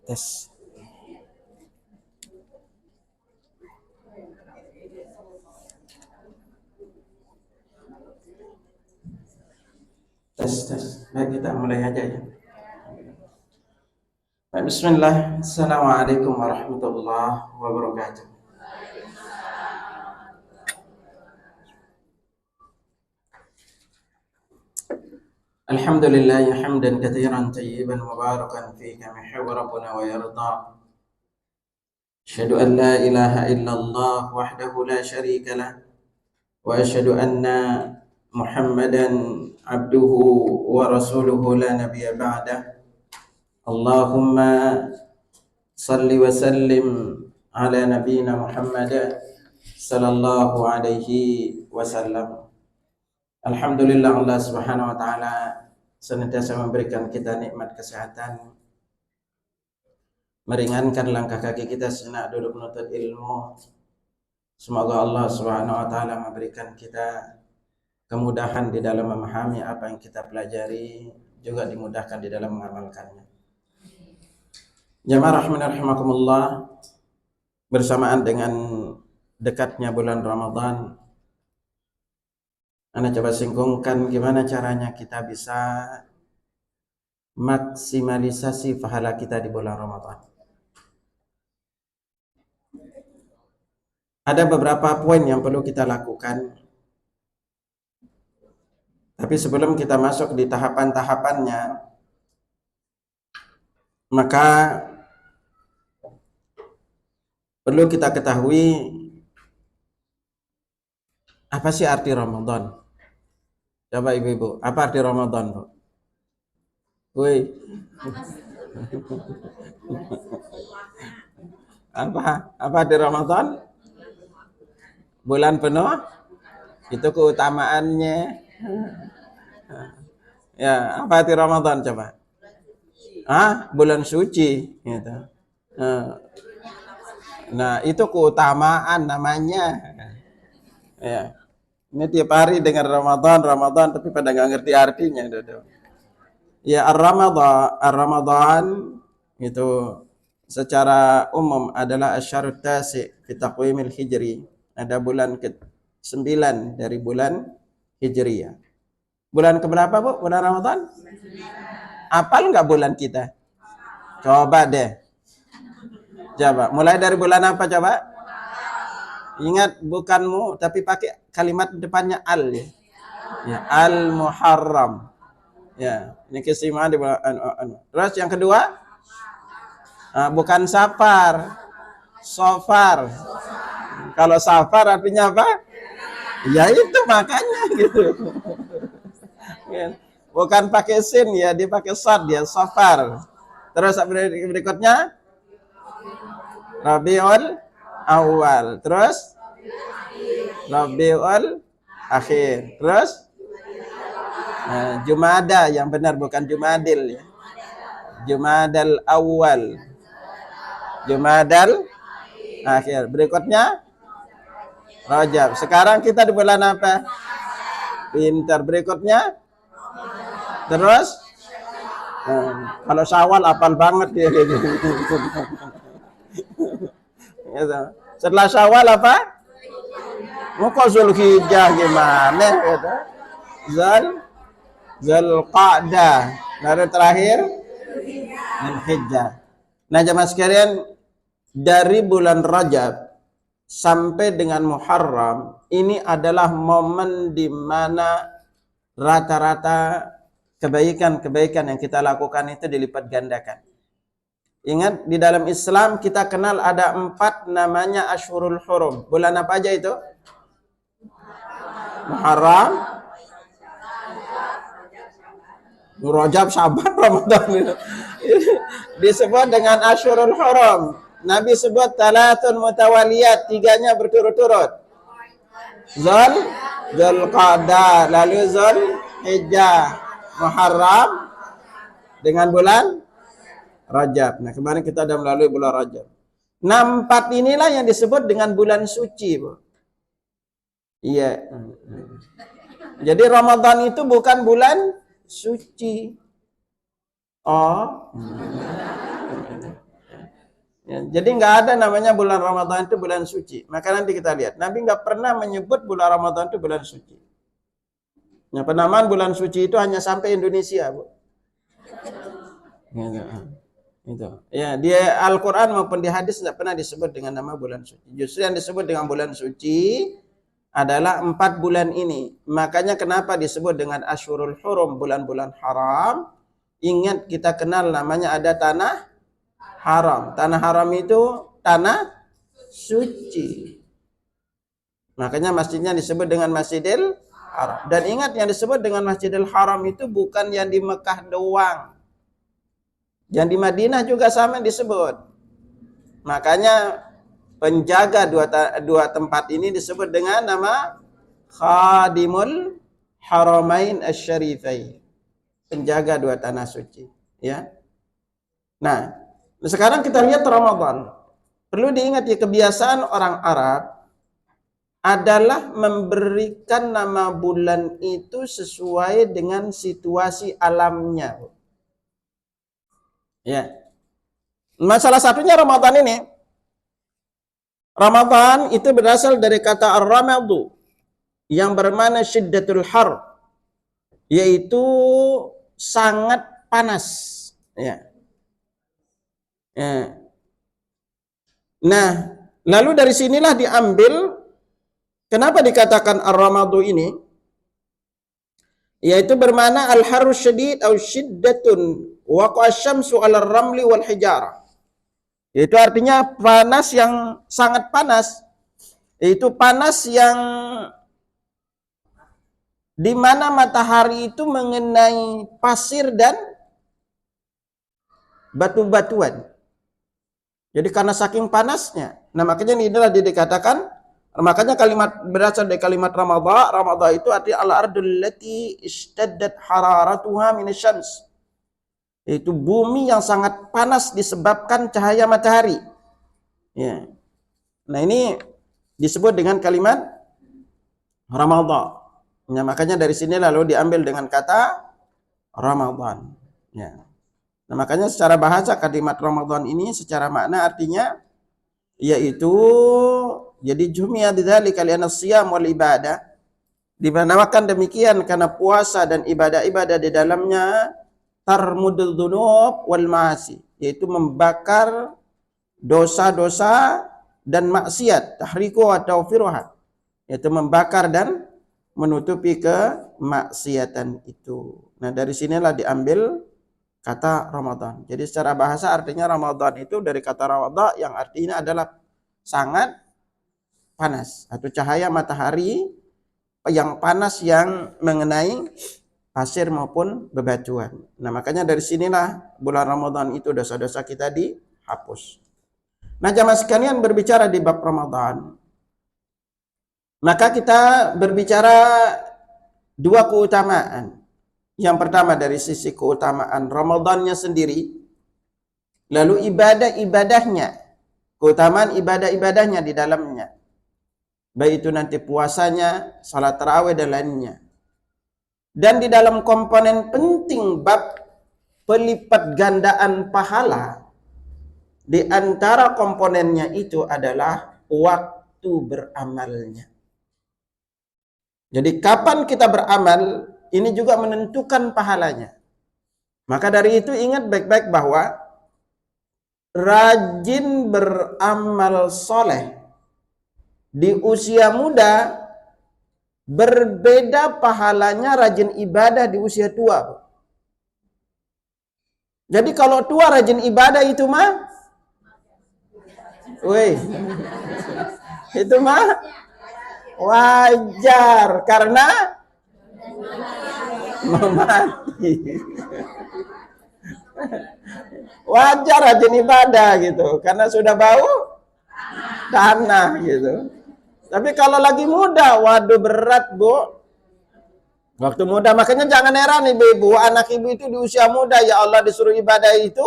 Tes. Tes. Baik, kita mulai aja ya. Baik, bismillah. Assalamualaikum warahmatullahi wabarakatuh. Alhamdulillah hamdan katsiran tayyiban mubarakan fihi kama yuhibbu rabbuna wa yarda. Asyhadu an la ilaha illallah wahdahu la syarika lah wa asyhadu anna Muhammadan abduhu wa rasuluhu la nabiyya ba'dah. Allahumma salli wa sallim ala nabiyyina Muhammad sallallahu alaihi wasallam. Alhamdulillah, Allah Subhanahu wa taala senantiasa memberikan kita nikmat kesehatan, meringankan langkah kaki kita sejenak duduk menuntut ilmu. Semoga Allah Subhanahu wa taala memberikan kita kemudahan di dalam memahami apa yang kita pelajari, juga dimudahkan di dalam mengamalkannya. Jamaah rahimani rahimakumullah, bersamaan dengan dekatnya bulan Ramadan, Anda coba singkungkan gimana caranya kita bisa maksimalisasi pahala kita di bulan Ramadan. Ada beberapa poin yang perlu kita lakukan. Tapi sebelum kita masuk di tahapan-tahapannya, maka perlu kita ketahui apa sih arti Ramadan. Coba ibu-ibu, apa arti Ramadan, Bu? Woi. Apa arti Ramadan? Bulan penuh. Itu keutamaannya. Ya, apa arti Ramadan coba? Bulan suci gitu. Nah, itu keutamaan namanya. Ya. Ini tiap hari dengar Ramadan, tapi pada nggak ngerti artinya. Ya, Ar-Ramadan itu secara umum adalah asyarut tasi' fi taqwimil hijri. Ada bulan ke-9 dari bulan Hijriyah. Bulan keberapa, Bu? Bulan Ramadan? Apal nggak bulan kita? Coba deh. Coba, mulai dari bulan apa coba? Ingat, bukanmu, tapi pakai kalimat depannya al ya. Ya, al-Muharram. Ya, ini keistimewaan di bulan. Terus yang kedua, bukan Safar, Sofar. Kalau Safar artinya apa? Ya itu makanya gitu. Bukan pakai sin ya, dia pakai sad ya, Safar. Terus berikutnya Rabiul Awal, terus Rabiul Akhir, terus Jumada, yang benar bukan Jumadil ya. Jumadal Awal, Jumadal Akhir. Berikutnya Rajab. Sekarang kita di bulan apa? Pintar. Berikutnya terus kalau Syawal apal banget dia. Setelah Syawal apa? Mau Zulhijjah gimana gitu. Zulqa'dah. Lalu terakhir Zulhijjah. Nah, jemaah sekalian, dari bulan Rajab sampai dengan Muharram ini adalah momen di mana rata-rata kebaikan-kebaikan yang kita lakukan itu dilipat gandakan. Ingat, di dalam Islam kita kenal ada 4 namanya Ashhurul Hurum. Bulan apa aja itu? Muharram, Rajab, Syaban, Ramadan itu. Disebut dengan Asyurul Hurum. Nabi sebut talatun mutawaliyat, tiganya berturut-turut. Zulqa'dah, lalu Zulhijjah, Muharram dengan bulan Rajab. Nah, kemarin kita sudah melalui bulan Rajab. Nah, 4 inilah yang disebut dengan bulan suci, Bu. Iya. Jadi Ramadan itu bukan bulan suci. Oh. Ya, jadi nggak ada namanya bulan Ramadan itu bulan suci. Maka nanti kita lihat. Nabi nggak pernah menyebut bulan Ramadan itu bulan suci. Ya, penamaan bulan suci itu hanya sampai Indonesia, Bu. Gitu. Itu. Ya, di Al-Quran maupun di hadis tidak pernah disebut dengan nama bulan suci. Justru yang disebut dengan bulan suci adalah 4 bulan ini. Makanya kenapa disebut dengan Asyurul Hurum, bulan-bulan haram? Ingat kita kenal namanya ada tanah haram. Tanah haram itu tanah suci. Makanya masjidnya disebut dengan Masjidil Haram. Dan ingat yang disebut dengan Masjidil Haram itu bukan yang di Mekah doang. Yang di Madinah juga sama disebut. Makanya penjaga dua tempat ini disebut dengan nama Khadimul Haramain Asy-Syarifain. Penjaga 2 tanah suci, ya. Nah, sekarang kita lihat Ramadan. Perlu diingat ya, kebiasaan orang Arab adalah memberikan nama bulan itu sesuai dengan situasi alamnya. Ya. Masalah satunya Ramadan ini. Ramadan itu berasal dari kata ar-ramadu yang bermakna syiddatul har, yaitu sangat panas. Ya. Ya. Nah, lalu dari sinilah diambil kenapa dikatakan ar-ramadu ini, yaitu bermakna al-harru syadid atau syiddatun waqa asy-syamsu 'ala ar-ramli wal hijarah. Itu artinya panas yang sangat panas. Itu panas yang di mana matahari itu mengenai pasir dan batu-batuan. Jadi karena saking panasnya. Nah, makanya inilah dikatakan, makanya kalimat berasal dari kalimat Ramadhan. Ramadhan itu artinya al-ardul lati ishtaddat hararatuha minasyams. Itu bumi yang sangat panas disebabkan cahaya matahari. Ya. Nah, ini disebut dengan kalimat Ramadhan. Ya, makanya dari sini lalu diambil dengan kata Ramadhan. Ya. Nah, makanya secara bahasa kalimat Ramadan ini secara makna artinya yaitu jadi jumia bidzalika li'anna shiyam wal ibadah, dinamakan demikian karena puasa dan ibadah-ibadah di dalamnya tarmudul dzunub wal ma'asi, yaitu membakar dosa-dosa dan maksiat, tahriku wa tawfiruha, yaitu membakar dan menutupi kemaksiatan itu. Nah, dari sinilah diambil kata Ramadan. Jadi secara bahasa artinya Ramadan itu dari kata Ramadan yang artinya adalah sangat panas atau cahaya matahari yang panas yang mengenai pasir maupun bebatuan. Nah, makanya dari sinilah bulan Ramadan itu dosa-dosa kita dihapus. Nah, jamaah sekalian, berbicara di bab Ramadan, maka kita berbicara 2 keutamaan. Yang pertama dari sisi keutamaan Ramadannya sendiri, lalu ibadah-ibadahnya, keutamaan ibadah-ibadahnya di dalamnya, baik itu nanti puasanya, salat tarawih dan lainnya. Dan di dalam komponen penting bab pelipat gandaan pahala, di antara komponennya itu adalah waktu beramalnya. Jadi kapan kita beramal, ini juga menentukan pahalanya. Maka dari itu ingat baik-baik bahwa rajin beramal soleh di usia muda berbeda pahalanya rajin ibadah di usia tua. Jadi kalau tua rajin ibadah itu mah, itu mah wajar karena mau mati. Wajar rajin ibadah gitu, karena sudah bau tanah gitu. Tapi kalau lagi muda, waduh berat bu. Waktu muda, makanya jangan heran ibu-ibu, anak ibu itu di usia muda, ya Allah disuruh ibadah itu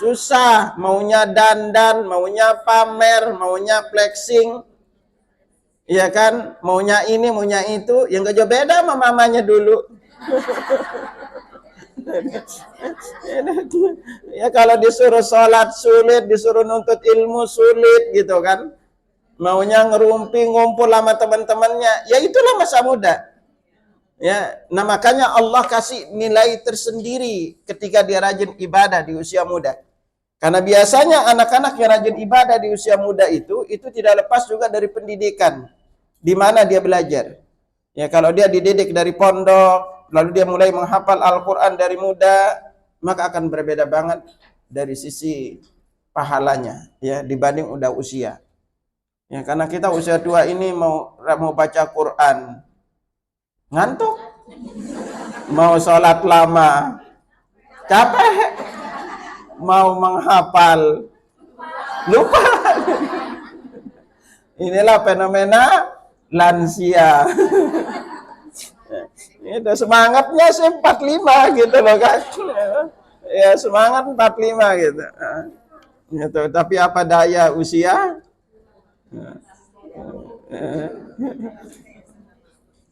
susah. Maunya dandan, maunya pamer, maunya flexing. Iya kan, maunya ini, maunya itu, yang gak jauh beda sama mamanya dulu. Ya kalau disuruh sholat sulit, disuruh nuntut ilmu sulit gitu kan. Maunya ngerumpi, ngumpul sama teman-temannya, ya itulah masa muda. Ya, nah makanya Allah kasih nilai tersendiri ketika dia rajin ibadah di usia muda. Karena biasanya anak-anak yang rajin ibadah di usia muda itu tidak lepas juga dari pendidikan. Di mana dia belajar. Ya, kalau dia dididik dari pondok, lalu dia mulai menghafal Al-Quran dari muda, maka akan berbeda banget dari sisi pahalanya ya dibanding udah usia. Ya, karena kita usia tua ini mau baca Quran ngantuk, mau sholat lama capek, mau menghafal lupa. Inilah fenomena lansia. Itu semangatnya sih 45 gitu loh kan. Ya semangat 45 gitu. Gitu. Tapi apa daya usia?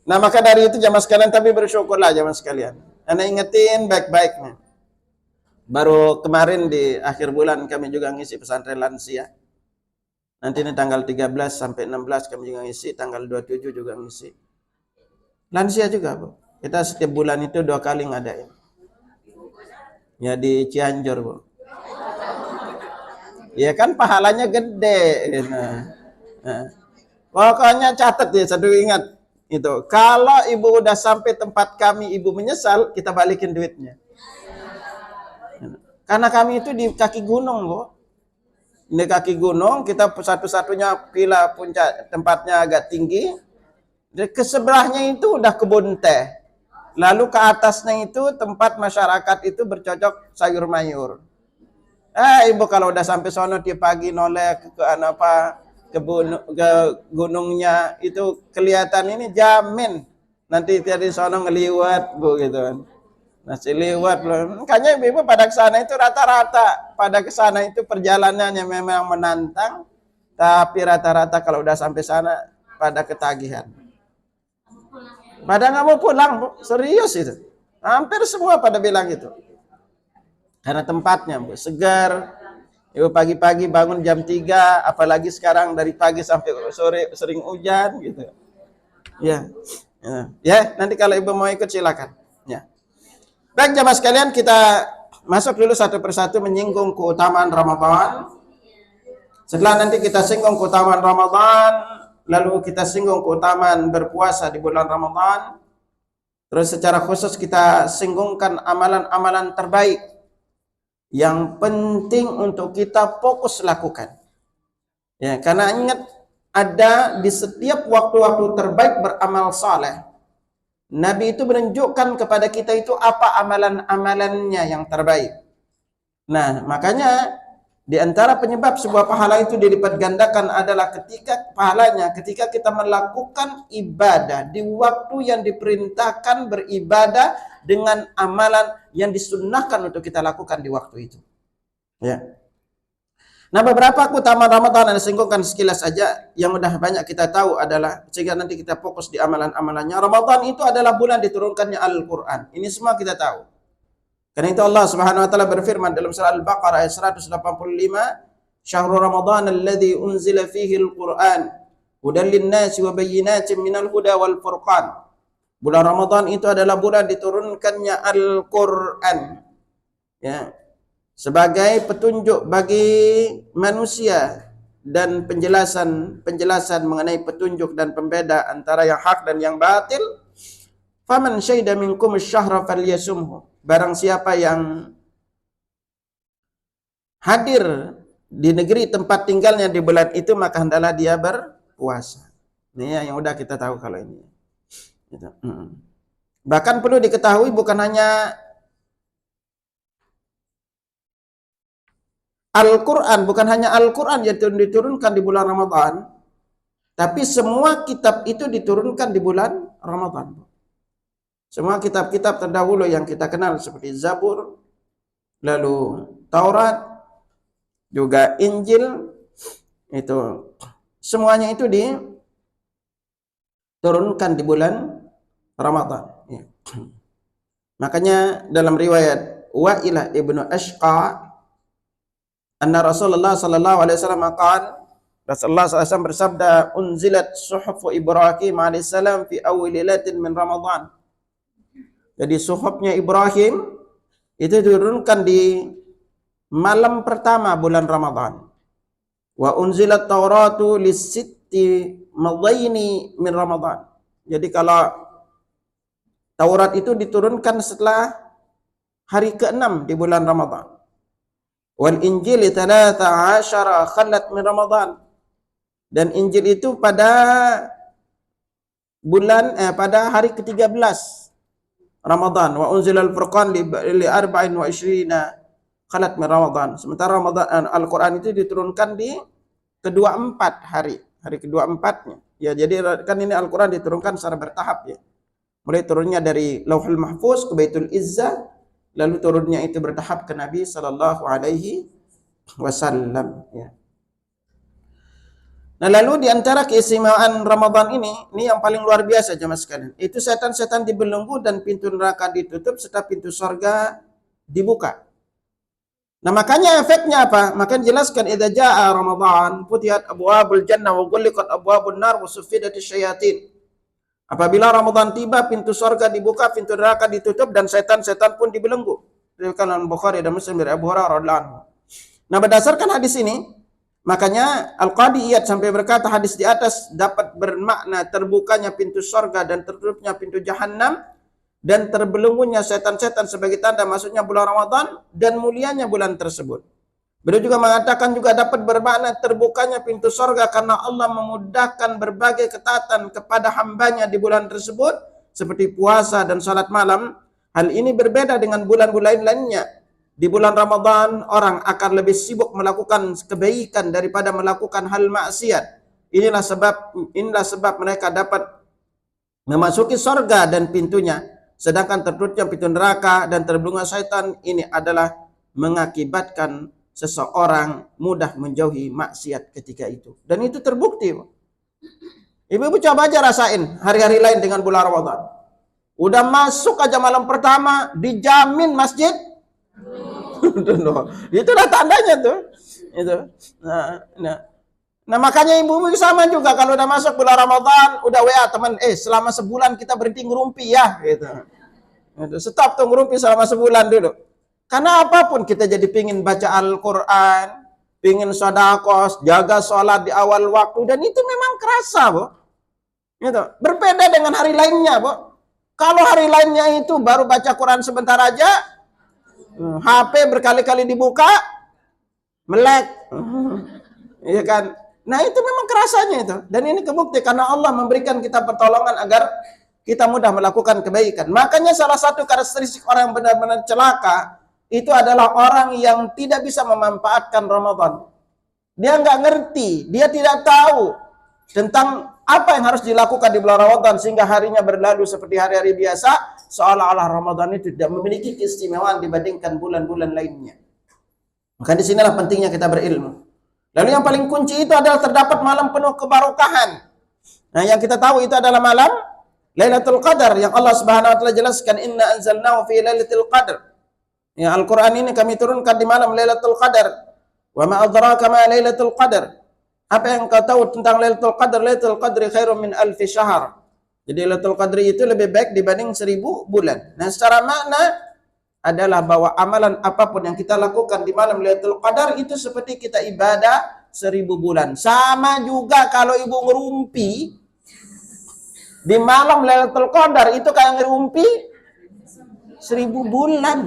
Nah maka dari itu jamaah sekalian, tapi bersyukurlah jamaah sekalian. Anda ingetin baik-baiknya. Baru kemarin di akhir bulan kami juga ngisi pesantren lansia. Nanti ini tanggal 13 sampai 16 kami juga ngisi, tanggal 27 juga ngisi. Lansia juga, Bu. Kita setiap bulan itu 2 kali ngadain. Ya di Cianjur, Bu. Ya kan pahalanya gede. Nah. Pokoknya catat ya, satu ingat. Itu kalau ibu udah sampai tempat kami, ibu menyesal, kita balikin duitnya. Karena kami itu di kaki gunung, Bu. Di kaki gunung, kita satu-satunya villa puncak tempatnya agak tinggi. Di kesebelahnya itu udah kebun teh. Lalu ke atasnya itu tempat masyarakat itu bercocok sayur mayur. Ibu kalau udah sampai sono tiap pagi noleh ke gunungnya itu kelihatan ini jamin nanti dari sono ngeliwat Bu gitu kan. Nasi liwat loh. Makanya ibu pada kesana itu rata-rata pada kesana itu perjalanannya memang menantang, tapi rata-rata kalau udah sampai sana pada ketagihan. Pada nggak mau pulang Bu, serius itu. Hampir semua pada bilang gitu. Karena tempatnya Bu segar. Ibu pagi-pagi bangun jam 3, apalagi sekarang dari pagi sampai sore sering hujan gitu. Ya. Ya, nanti kalau ibu mau ikut silakan. Ya. Baik jamaah sekalian, kita masuk dulu satu persatu menyinggung keutamaan Ramadan. Setelah nanti kita singgung keutamaan Ramadan, lalu kita singgung keutamaan berpuasa di bulan Ramadan. Terus secara khusus kita singgungkan amalan-amalan terbaik yang penting untuk kita fokus lakukan. Ya, karena ingat ada di setiap waktu-waktu terbaik beramal saleh. Nabi itu menunjukkan kepada kita itu apa amalan-amalannya yang terbaik. Nah, makanya di antara penyebab sebuah pahala itu dilipat gandakan adalah ketika kita melakukan ibadah di waktu yang diperintahkan beribadah dengan amalan yang disunnahkan untuk kita lakukan di waktu itu. Ya. Nah, beberapa keutamaan Ramadan yang disinggungkan sekilas saja yang udah banyak kita tahu adalah sehingga nanti kita fokus di amalan-amalannya. Ramadan itu adalah bulan diturunkannya Al-Qur'an. Ini semua kita tahu. Karena itu Allah Subhanahu wa taala berfirman dalam surah Al-Baqarah ayat 185, "Syahrul Ramadan alladzi unzila fihi al-Qur'an hudan lin-nasi wa bayyinatin minal huda wal furqan." Bulan Ramadan itu adalah bulan diturunkannya Al-Qur'an. Ya. Sebagai petunjuk bagi manusia dan penjelasan mengenai petunjuk dan pembeda antara yang hak dan yang batil. Faman syahida minkum asy-syahra falyasumhu. Barang siapa yang hadir di negeri tempat tinggalnya di bulan itu, maka hendaklah dia berpuasa. Ini yang udah kita tahu kalau ini. Gitu. Bahkan perlu diketahui bukan hanya Al-Quran, bukan hanya Al-Quran yang diturunkan di bulan Ramadan, tapi semua kitab itu diturunkan di bulan Ramadan. Semua kitab-kitab terdahulu yang kita kenal seperti Zabur, lalu Taurat, juga Injil, itu semuanya itu diturunkan di bulan Ramadan. Ya. Makanya dalam riwayat Wa'ilah ibnu Ashqa, anna Rasulullah sallallahu alaihi wasallam qala, Rasulullah SAW bersabda, unzilat suhufu Ibrahim alaihissalam fi awwal lailatin min Ramadan. Jadi suhufnya Ibrahim itu diturunkan di malam pertama bulan Ramadan. Wa unzilat Tauratu lisitti madaini min Ramadan. Jadi kalau Taurat itu diturunkan setelah hari ke-6 di bulan Ramadan. Wal Injil 13 khalat min Ramadan. Dan Injil itu pada pada hari ke-13 Ramadan. Wa unzilal Furqan li 24 khalat min Ramadan. Sementara Al-Quran itu diturunkan di ke-24 hari ke-24-nya. Ya, jadi kan ini Al-Quran diturunkan secara bertahap ya. Mulai turunnya dari Lauhul Mahfuz ke Baitul Izzah, lalu turunnya itu bertahap ke Nabi sallallahu alaihi wasallam ya. Nah, lalu di antara keistimewaan Ramadan ini yang paling luar biasa jemaah sekalian, itu setan-setan dibelenggu dan pintu neraka ditutup serta pintu surga dibuka. Nah, makanya efeknya apa? Maka jelaskan idza jaa Ramadan futihat abwabul jannah wa ghulliqat abwabun nar wa suffidatisy syayatin. Apabila Ramadan tiba, pintu surga dibuka, pintu neraka ditutup dan setan-setan pun dibelenggu. Diriwayatkan Bukhari dan Muslim dari Abu Hurairah radhiyallahu anhu. Nah, berdasarkan hadis ini, makanya Al-Qadi Iyad sampai berkata hadis di atas dapat bermakna terbukanya pintu surga dan tertutupnya pintu jahanam dan terbelenggunya setan-setan sebagai tanda masuknya bulan Ramadan dan mulianya bulan tersebut. Beliau juga mengatakan juga dapat bermakna terbukanya pintu surga karena Allah memudahkan berbagai ketaatan kepada hambanya di bulan tersebut seperti puasa dan salat malam. Hal ini berbeda dengan bulan-bulan lainnya. Di bulan Ramadan orang akan lebih sibuk melakukan kebaikan daripada melakukan hal maksiat. Inilah sebab mereka dapat memasuki surga dan pintunya. Sedangkan tertutupnya pintu neraka dan terbelenggu syaitan ini adalah mengakibatkan seseorang mudah menjauhi maksiat ketika itu. Dan itu terbukti. Ibu-ibu coba aja rasain hari-hari lain dengan bulan Ramadan. Udah masuk aja malam pertama, dijamin masjid. Itulah tandanya tuh. Itu. Nah, makanya ibu-ibu sama juga kalau udah masuk bulan Ramadan, udah WA teman, selama sebulan kita berhenti ngerumpi ya, gitu. Stop tuh ngerumpi selama sebulan dulu. Karena apapun kita jadi pingin baca Al-Quran, pingin sedekah, jaga sholat di awal waktu, dan itu memang kerasa, Bu. Gitu. Berbeda dengan hari lainnya, Bu. Kalau hari lainnya itu baru baca Quran sebentar aja, HP berkali-kali dibuka, melek. Iya kan? Nah, itu memang kerasanya itu. Dan ini kebukti karena Allah memberikan kita pertolongan agar kita mudah melakukan kebaikan. Makanya salah satu karakteristik orang yang benar-benar celaka itu adalah orang yang tidak bisa memanfaatkan Ramadan. Dia nggak ngerti, dia tidak tahu tentang apa yang harus dilakukan di bulan Ramadan sehingga harinya berlalu seperti hari-hari biasa, seolah-olah Ramadan itu tidak memiliki keistimewaan dibandingkan bulan-bulan lainnya. Maka disinilah pentingnya kita berilmu. Lalu yang paling kunci itu adalah terdapat malam penuh kebarokahan. Nah, yang kita tahu itu adalah malam Lailatul Qadar yang Allah Subhanahu wa taala jelaskan inna anzalnahu fi Lailatul Qadar. Ya, Al-Quran ini kami turunkan di malam Lailatul Qadar. Wa ma adraka ma Lailatul Qadar. Apa yang kau tahu tentang Lailatul Qadar? Lailatul Qadri khairum min alfi syahr. Jadi Lailatul Qadri itu lebih baik dibanding 1000 bulan. Nah, secara makna adalah bahwa amalan apapun yang kita lakukan di malam Lailatul Qadar itu seperti kita ibadah 1000 bulan. Sama juga kalau ibu ngerumpi di malam Lailatul Qadar itu kayak ngerumpi 1000 bulan.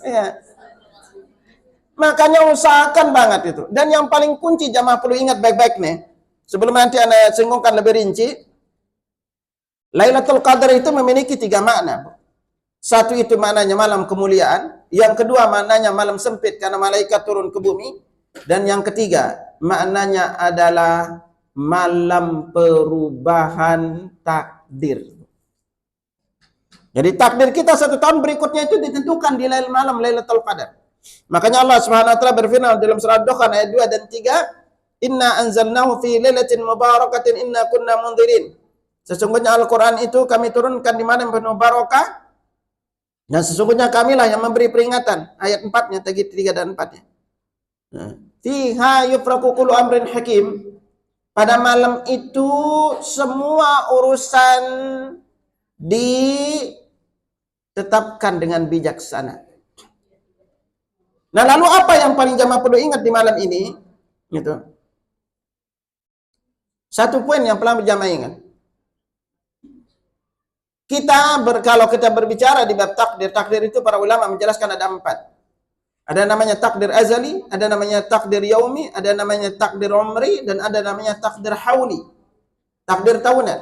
Ya. Makanya usahakan banget itu. Dan yang paling kunci jamaah perlu ingat baik-baik nih. Sebelum nanti Anda singgungkan lebih rinci. Lailatul Qadar itu memiliki 3 makna. Satu itu maknanya malam kemuliaan, yang kedua maknanya malam sempit karena malaikat turun ke bumi, dan yang ketiga maknanya adalah malam perubahan takdir. Jadi takdir kita 1 tahun berikutnya itu ditentukan di malam Lailatul Qadar. Makanya Allah Subhanahu wa taala berfirman dalam surah Dukhan ayat 2 dan 3, "Inna anzalnahu fi lailatin mubarakatin inna kunna mundzirin." Sesungguhnya Al-Qur'an itu kami turunkan di malam penuh barakah, dan sesungguhnya kamilah yang memberi peringatan. Ayat 4-nya, 3 dan 4-nya. Fiha yufraqu kullu amrin hakim. Pada malam itu semua urusan ditetapkan dengan bijaksana. Nah, lalu apa yang paling jamaah perlu ingat di malam ini? Gitu. Satu poin yang perlu jamaah ingat. Kalau kita berbicara di bab takdir itu para ulama menjelaskan ada 4. Ada namanya takdir azali, ada namanya takdir yaumi, ada namanya takdir umri, dan ada namanya takdir hauli. Takdir tahunan.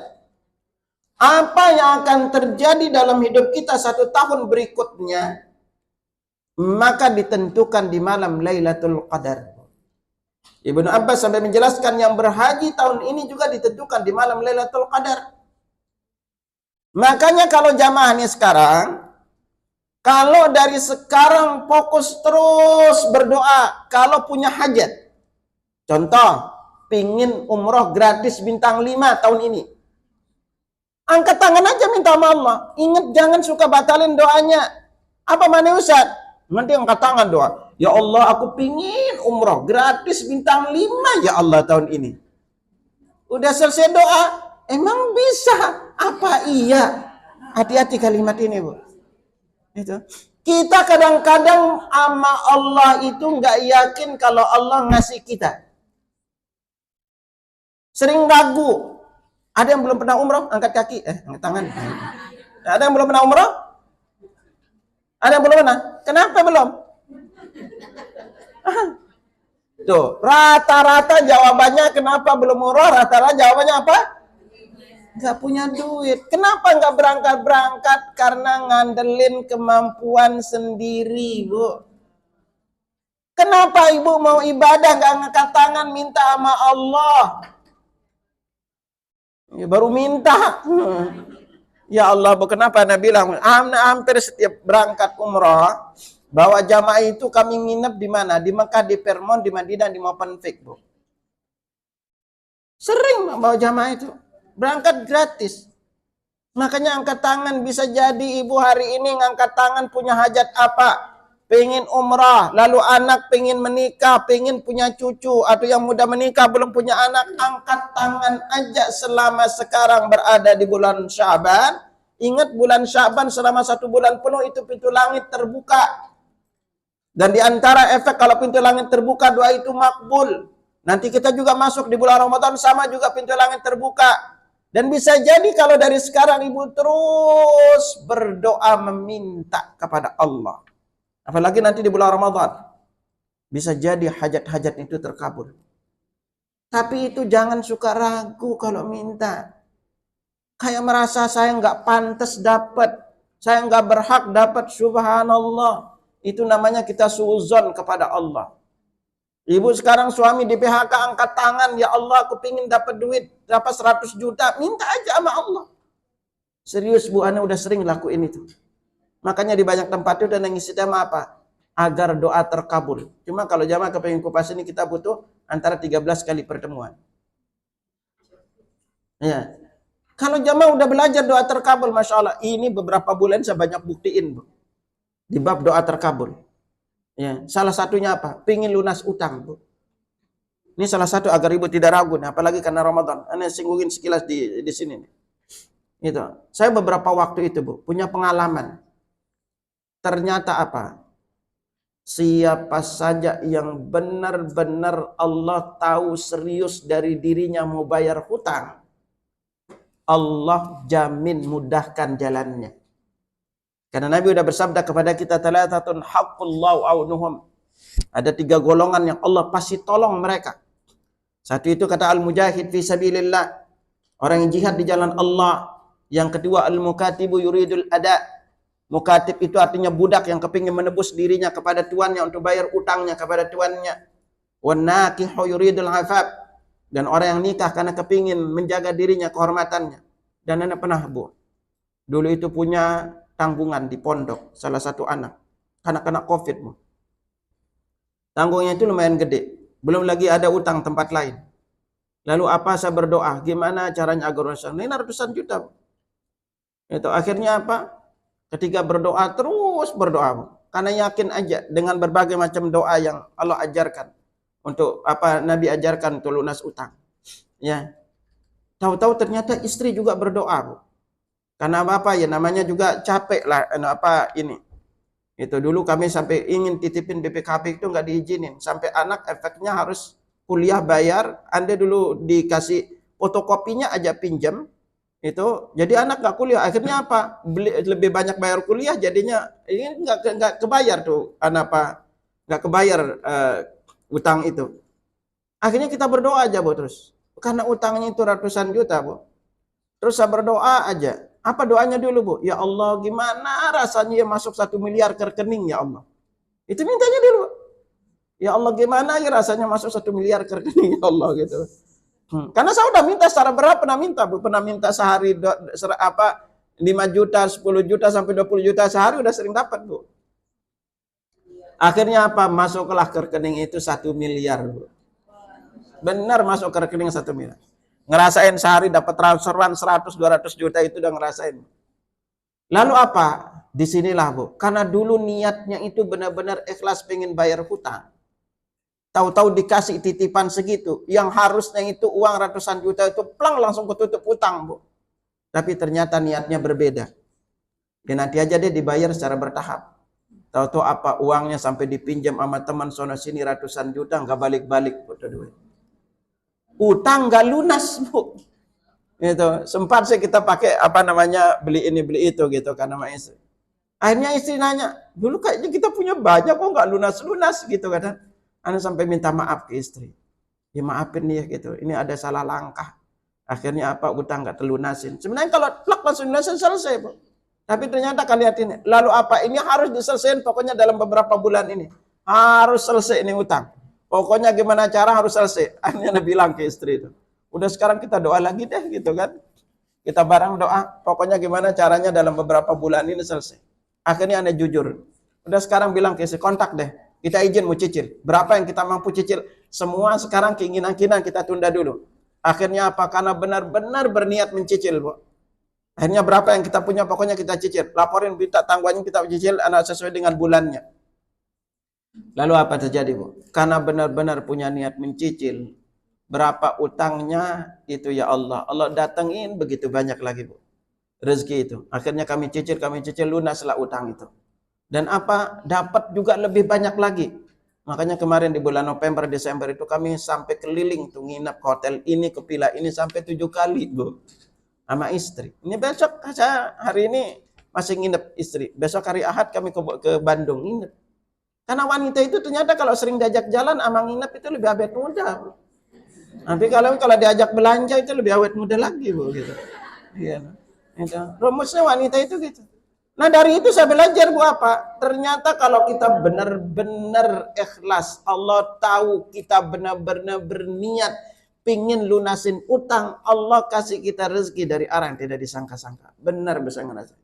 Apa yang akan terjadi dalam hidup kita 1 tahun berikutnya, maka ditentukan di malam Lailatul Qadar. Ibnu Abbas sampai menjelaskan yang berhaji tahun ini juga ditentukan di malam Lailatul Qadar. Makanya kalau jamaah ini sekarang, kalau dari sekarang fokus terus berdoa, kalau punya hajat. Contoh, pingin umroh gratis bintang 5 tahun ini. Angkat tangan aja minta sama Allah. Ingat jangan suka batalin doanya. Apa mana Ustaz? Nanti angkat tangan doa. Ya Allah, aku pingin umroh gratis bintang 5 ya Allah tahun ini. Udah selesai doa, emang bisa? Apa iya? Hati-hati kalimat ini, Bu. Itu. Kita kadang-kadang sama Allah itu nggak yakin kalau Allah ngasih kita. Sering ragu. Ada yang belum pernah umroh, angkat kaki, angkat tangan. Ada yang belum pernah umroh? Ada yang belum pernah? Kenapa belum? Tuh, rata-rata jawabannya kenapa belum umroh? Rata-rata jawabannya apa? Nggak punya duit. Kenapa nggak berangkat-berangkat? Karena ngandelin kemampuan sendiri, Bu. Kenapa ibu mau ibadah nggak ngangkat tangan minta sama Allah? Ya, baru minta. Ya Allah, Bu, kenapa Nabi bilang hampir setiap berangkat umrah bawa jamaah itu kami nginep di mana? Di Mekah, di Fairmont, di Madinah, di Movenpick, Bu. Sering bawa jamaah itu. Berangkat gratis. Makanya angkat tangan, bisa jadi ibu hari ini ngangkat tangan punya hajat apa? Pengen umrah, lalu anak pengen menikah, pengen punya cucu, atau yang muda menikah belum punya anak, angkat tangan aja selama sekarang berada di bulan Sya'ban. Ingat bulan Sya'ban selama 1 bulan penuh itu pintu langit terbuka. Dan di antara efek kalau pintu langit terbuka, doa itu makbul. Nanti kita juga masuk di bulan Ramadan sama juga pintu langit terbuka. Dan bisa jadi kalau dari sekarang ibu terus berdoa meminta kepada Allah. Apalagi nanti di bulan Ramadan. Bisa jadi hajat-hajat itu terkabul. Tapi itu jangan suka ragu kalau minta. Kayak merasa saya nggak pantas dapat. Saya nggak berhak dapat, subhanallah. Itu namanya kita suuzon kepada Allah. Ibu sekarang suami di PHK angkat tangan, ya Allah aku pingin dapat duit, dapat 100 juta, minta aja sama Allah. Serius Bu, Ana udah sering lakuin itu. Makanya di banyak tempat itu dan ngisi tema apa? Agar doa terkabul. Cuma kalau jamaah kepengen kupas ini kita butuh antara 13 kali pertemuan. Ya. Kalau jamaah udah belajar doa terkabul, Masya Allah, ini beberapa bulan saya banyak buktiin, Bu. Di bab doa terkabul. Ya, salah satunya apa? Pingin lunas utang, Bu. Ini salah satu agar ibu tidak ragu, nah, apalagi karena Ramadan. Ana singgungin sekilas di sini nih. Itu. Saya beberapa waktu itu, Bu, punya pengalaman. Ternyata apa? Siapa saja yang benar-benar Allah tahu serius dari dirinya mau bayar hutang, Allah jamin mudahkan jalannya. Karena Nabi sudah bersabda kepada kita, talatatun haqqullahu aunuhum. Ada 3 golongan yang Allah pasti tolong mereka. Satu itu kata al-mujahid fi sabilillah. Orang yang jihad di jalan Allah. Yang kedua, al-mukatibu yuridul ada. Mukatib itu artinya budak yang kepingin menebus dirinya kepada tuannya untuk bayar utangnya kepada tuannya. Wan nakihu yuridul afaf. Dan orang yang nikah karena kepingin menjaga dirinya, kehormatannya. Dan anak pernah, Bu, dulu itu punya tanggungan di pondok, salah satu anak. Karena kena COVID, Bu. Tanggungnya itu lumayan gede. Belum lagi ada utang tempat lain. Lalu apa, saya berdoa, gimana caranya agar ini ratusan juta, Bu. Itu akhirnya apa? Ketika berdoa, terus berdoa, Bu. Karena yakin aja dengan berbagai macam doa yang Allah ajarkan. Untuk apa Nabi ajarkan untuk lunas utang. Ya. Tahu-tahu ternyata istri juga berdoa, Bu. Karena apa ya, namanya juga capek lah apa ini. Itu dulu kami sampai ingin titipin BPKB itu nggak diizinin. Sampai anak efeknya harus kuliah bayar. Anda dulu dikasih fotokopinya aja pinjam. Itu jadi anak nggak kuliah. Akhirnya apa? Lebih banyak bayar kuliah, jadinya ini nggak kebayar tuh anak apa, nggak kebayar utang itu. Akhirnya kita berdoa aja, Bu, terus. Karena utangnya itu ratusan juta, Bu. Terus saya berdoa aja. Apa doanya dulu, Bu? Ya Allah, gimana rasanya ya masuk 1 miliar ke rekening, ya Allah. Itu mintanya dulu, Bu. Ya Allah, gimana ya rasanya masuk 1 miliar ke rekening, ya Allah, gitu. Karena saya udah minta secara berapa, pernah minta, Bu. Pernah minta sehari 5 juta, 10 juta, sampai 20 juta sehari udah sering dapat, Bu. Akhirnya apa? Masuklah ke rekening itu 1 miliar, Bu. Benar masuk ke rekening 1 miliar. Ngerasain sehari dapat transferan 100-200 juta itu udah ngerasain. Lalu apa? Disinilah, Bu. Karena dulu niatnya itu benar-benar ikhlas pengen bayar hutang. Tahu-tahu dikasih titipan segitu. Yang harusnya itu uang ratusan juta itu plang langsung ketutup hutang, Bu. Tapi ternyata niatnya berbeda. Ya nanti aja dia dibayar secara bertahap. Tahu-tahu apa, uangnya sampai dipinjam sama teman sono sini ratusan juta, nggak balik-balik, Bu. Utang nggak lunas, Bu. Itu sempat sih kita pakai apa namanya, beli ini beli itu gitu kan sama istri. Akhirnya istri nanya, dulu kayaknya kita punya banyak kok nggak lunas-lunas gitu kan. Ana sampai minta maaf ke istri. Ya maafin nih ya gitu. Ini ada salah langkah. Akhirnya apa, utang nggak terlunasin. Sebenarnya kalau plak langsung lunasin selesai, Bu. Tapi ternyata kalian lihat ini. Lalu apa? Ini harus diselesaikan pokoknya dalam beberapa bulan ini. Harus selesai ini utang. Pokoknya gimana cara harus selesai. Akhirnya Nabi bilang ke istri itu. Udah sekarang kita doa lagi deh gitu kan. Kita bareng doa. Pokoknya gimana caranya dalam beberapa bulan ini selesai. Akhirnya Anda jujur. Udah sekarang bilang ke istri, kontak deh. Kita izin mau cicil. Berapa yang kita mampu cicil. Semua sekarang keinginan-keinginan kita tunda dulu. Akhirnya apa? Karena benar-benar berniat mencicil, Bu. Akhirnya berapa yang kita punya, pokoknya kita cicil. Laporin, minta tanggungannya kita cicil, anak sesuai dengan bulannya. Lalu apa terjadi, Bu? Karena benar-benar punya niat mencicil. Berapa utangnya, itu ya Allah. Allah datengin begitu banyak lagi, Bu. Rezeki itu. Akhirnya kami cicil, lunaslah utang itu. Dan apa? Dapat juga lebih banyak lagi. Makanya kemarin di bulan November, Desember itu kami sampai keliling tuh, nginap ke hotel ini, ke villa ini sampai 7 kali, Bu. Sama istri. Ini besok saya hari ini masih nginep istri. Besok hari Ahad kami ke Bandung nginep. Karena wanita itu ternyata kalau sering diajak jalan sama nginep itu lebih awet muda. Tapi kalau diajak belanja itu lebih awet muda lagi, Bu, gitu. Iya. Itu. Rumusnya wanita itu gitu. Nah dari itu saya belajar, Bu, apa? Ternyata kalau kita benar-benar ikhlas, Allah tahu kita benar-benar berniat pingin lunasin utang, Allah kasih kita rezeki dari arah yang tidak disangka-sangka. Benar bisa ngerasa.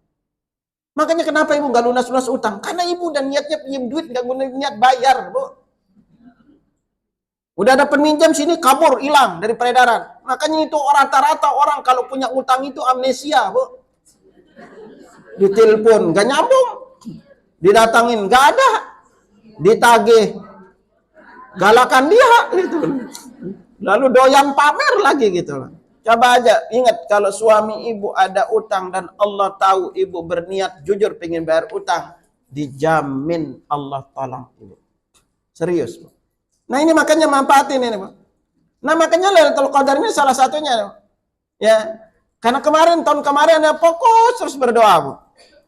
Makanya kenapa ibu nggak lunas-lunas utang? Karena ibu dan niatnya pinjam duit, nggak guna niat bayar, Bu. Udah ada peminjam sini kabur, hilang dari peredaran. Makanya itu rata-rata orang kalau punya utang itu amnesia, Bu. Ditelepon, nggak nyambung. Didatangin, nggak ada. Ditagih, galakan dia, gitu. Lalu doyan pamer lagi gitu loh. Coba aja ingat kalau suami ibu ada utang dan Allah tahu ibu berniat jujur pengen bayar utang, dijamin Allah tolong ibu. Serius, Bu. Nah ini makanya manfaatin ini, Bu. Nah makanya Lailatul Qadar ini salah satunya. Ya. Karena tahun kemarin ya fokus terus berdoa, Bu.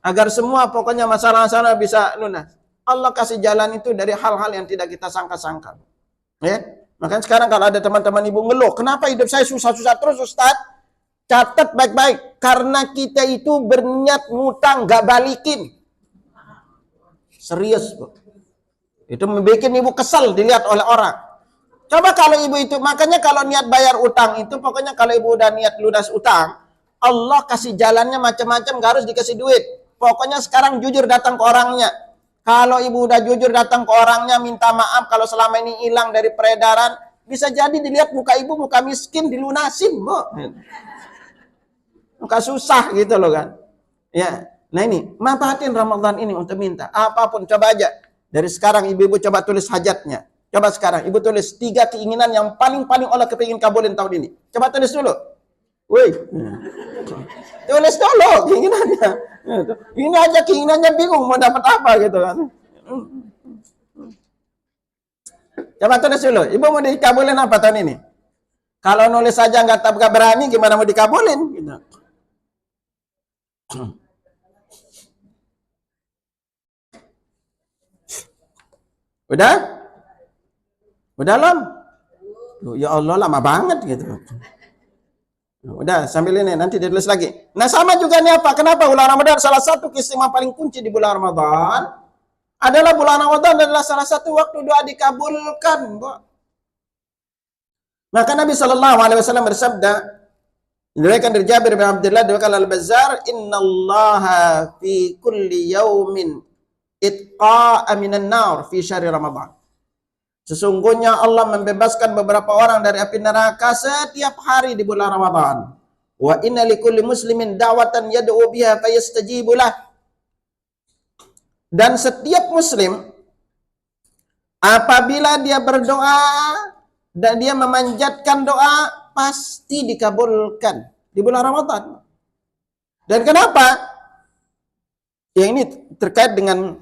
Agar semua pokoknya masalah-masalah bisa lunas. Allah kasih jalan itu dari hal-hal yang tidak kita sangka-sangka. Ya. Makanya sekarang kalau ada teman-teman ibu ngeluh, kenapa hidup saya susah-susah terus, Ustaz? Catat baik-baik, karena kita itu berniat ngutang gak balikin. Serius, Bu. Itu membuat ibu kesal dilihat oleh orang. Coba kalau ibu itu, makanya kalau niat bayar utang itu, pokoknya kalau ibu udah niat lunas utang, Allah kasih jalannya macam-macam, gak harus dikasih duit. Pokoknya sekarang jujur datang ke orangnya. Kalau ibu udah jujur datang ke orangnya, minta maaf kalau selama ini hilang dari peredaran, bisa jadi dilihat muka ibu, muka miskin, dilunasin, Bu. Muka susah gitu loh kan. Ya, nah ini, manfaatin Ramadan ini untuk minta. Apapun, coba aja. Dari sekarang ibu-ibu coba tulis hajatnya. Coba sekarang, ibu tulis 3 keinginan yang paling-paling Allah kepingin kabulin tahun ini. Coba tulis dulu. Woi. Tulis dulu keinginannya. Ini aja keinginannya bingung mau dapat apa gitu kan. Coba tulis dulu. Ibu mau dikabulin apa tahun ini? Kalau nulis saja nggak berani, gimana mau dikabulin? Gitu. Udah? Udah lam? Ya Allah lama banget gitu. Udah sambil ini nanti ditulis lagi. Nah sama juga nih apa? Kenapa bulan Ramadan salah satu keistimewaan paling kunci di bulan Ramadan adalah bulan Ramadan adalah salah satu waktu doa dikabulkan. Maka Nabi Shallallahu Alaihi Wasallam bersabda, diriwayatkan dari Jabir bin Abdullah diriwayatkan Al-Bazzar, Innallaha fi kulli yaumin itqa'a minan nar fi syahri Ramadan. Sesungguhnya Allah membebaskan beberapa orang dari api neraka setiap hari di bulan Ramadan. Wa inna likulli muslimin da'watan yad'u biha fayastajibu lah. Dan setiap muslim apabila dia berdoa dan dia memanjatkan doa pasti dikabulkan di bulan Ramadan. Dan kenapa? Yang ini terkait dengan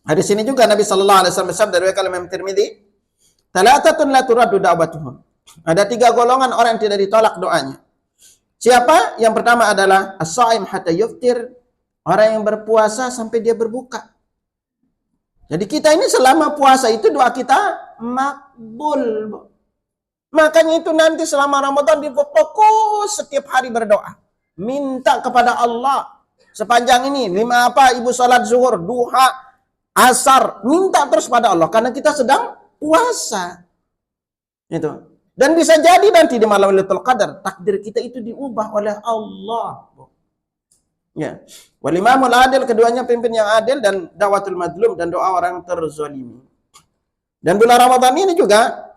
hadis ini juga Nabi sallallahu alaihi wasallam bersabda dari Imam Tirmidzi, "Thalathatun la turaddu da'watuhum." Ada 3 golongan orang yang tidak ditolak doanya. Siapa? Yang pertama adalah as-shaim hatta yuftir, orang yang berpuasa sampai dia berbuka. Jadi kita ini selama puasa itu doa kita makbul. Makanya itu nanti selama Ramadan di fokus setiap hari berdoa. Minta kepada Allah. Sepanjang ini 5 apa? Ibu salat zuhur, duha, asar, minta terus pada Allah karena kita sedang puasa. Itu. Dan bisa jadi nanti di malam Lailatul Qadar takdir kita itu diubah oleh Allah. Ya. Wal imamul adil, keduanya pimpin yang adil, dan dawatul madlum, dan doa orang terzalimi. Dan bulan Ramadan ini juga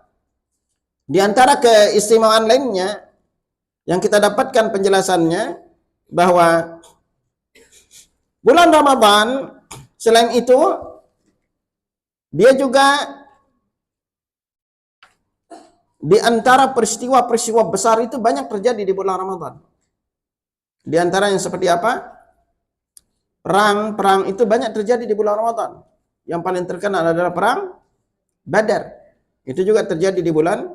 di antara keistimewaan lainnya yang kita dapatkan penjelasannya bahwa bulan Ramadan selain itu dia juga di antara peristiwa-peristiwa besar itu banyak terjadi di bulan Ramadan. Di antara yang seperti apa? Perang itu banyak terjadi di bulan Ramadan. Yang paling terkenal adalah perang Badar. Itu juga terjadi di bulan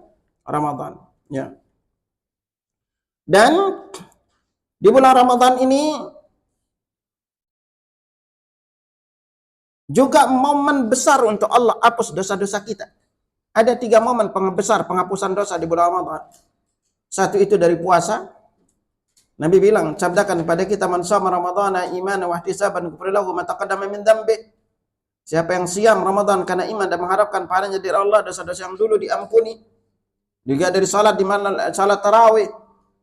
Ramadan. Ya. Dan di bulan Ramadan ini juga momen besar untuk Allah hapus dosa-dosa kita. Ada 3 momen besar penghapusan dosa di bulan Ramadan. Satu itu dari puasa. Nabi bilang, sabdakan kepada kita, man shoma ramadhana imanan wa ihtisaban ghufira lahu ma taqaddama min dzambi. Siapa yang siam Ramadan karena iman dan mengharapkan pahalanya dari Allah, dosa-dosa yang dulu diampuni. Juga dari salat, di mana salat tarawih.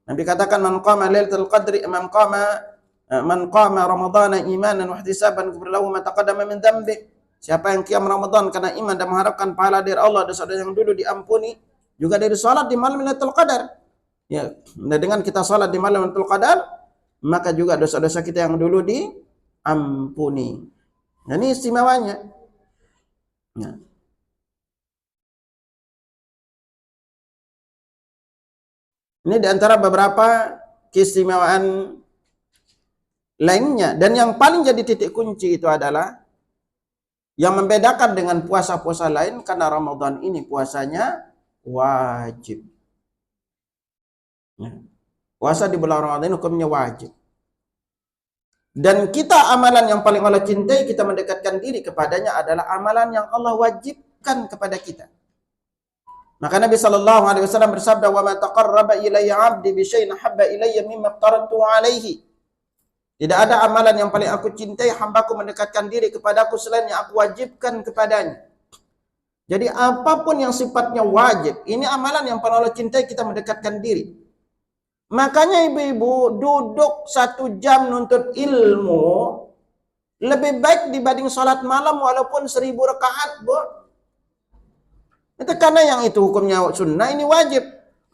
Nabi katakan, man qama lailatul qadri man qama ramadhana imanan wa ihtisaban ghufira lahu ma taqaddama min dzambi. Siapa yang qiyam Ramadan karena iman dan mengharapkan pahala dari Allah, dosa-dosa yang dulu diampuni. Juga dari salat di malam Lailatul Qadar. Ya, nah dengan kita salat di malam Lailatul Qadar, maka juga dosa-dosa kita yang dulu diampuni. Nah, ini istimewanya. Nah. Ini diantara beberapa keistimewaan lainnya. Dan yang paling jadi titik kunci itu adalah yang membedakan dengan puasa-puasa lain, karena Ramadan ini puasanya wajib. Puasa di bulan Ramadan ini hukumnya wajib. Dan kita amalan yang paling Allah cintai, kita mendekatkan diri kepadanya adalah amalan yang Allah wajibkan kepada kita. Maka Nabi sallallahu alaihi wasallam bersabda, "Wa ma taqarraba ilayya 'abdi bi syai'in habba ilayya mimma aftaratu 'alaihi." Tidak ada amalan yang paling aku cintai hambaku mendekatkan diri kepadaku selain yang aku wajibkan kepadanya. Jadi apapun yang sifatnya wajib, ini amalan yang paling Allah cintai, kita mendekatkan diri. Makanya ibu-ibu, duduk 1 jam nuntut ilmu lebih baik dibanding sholat malam walaupun 1000 rakaat, Bu. Itu karena yang itu hukumnya sunnah, ini wajib.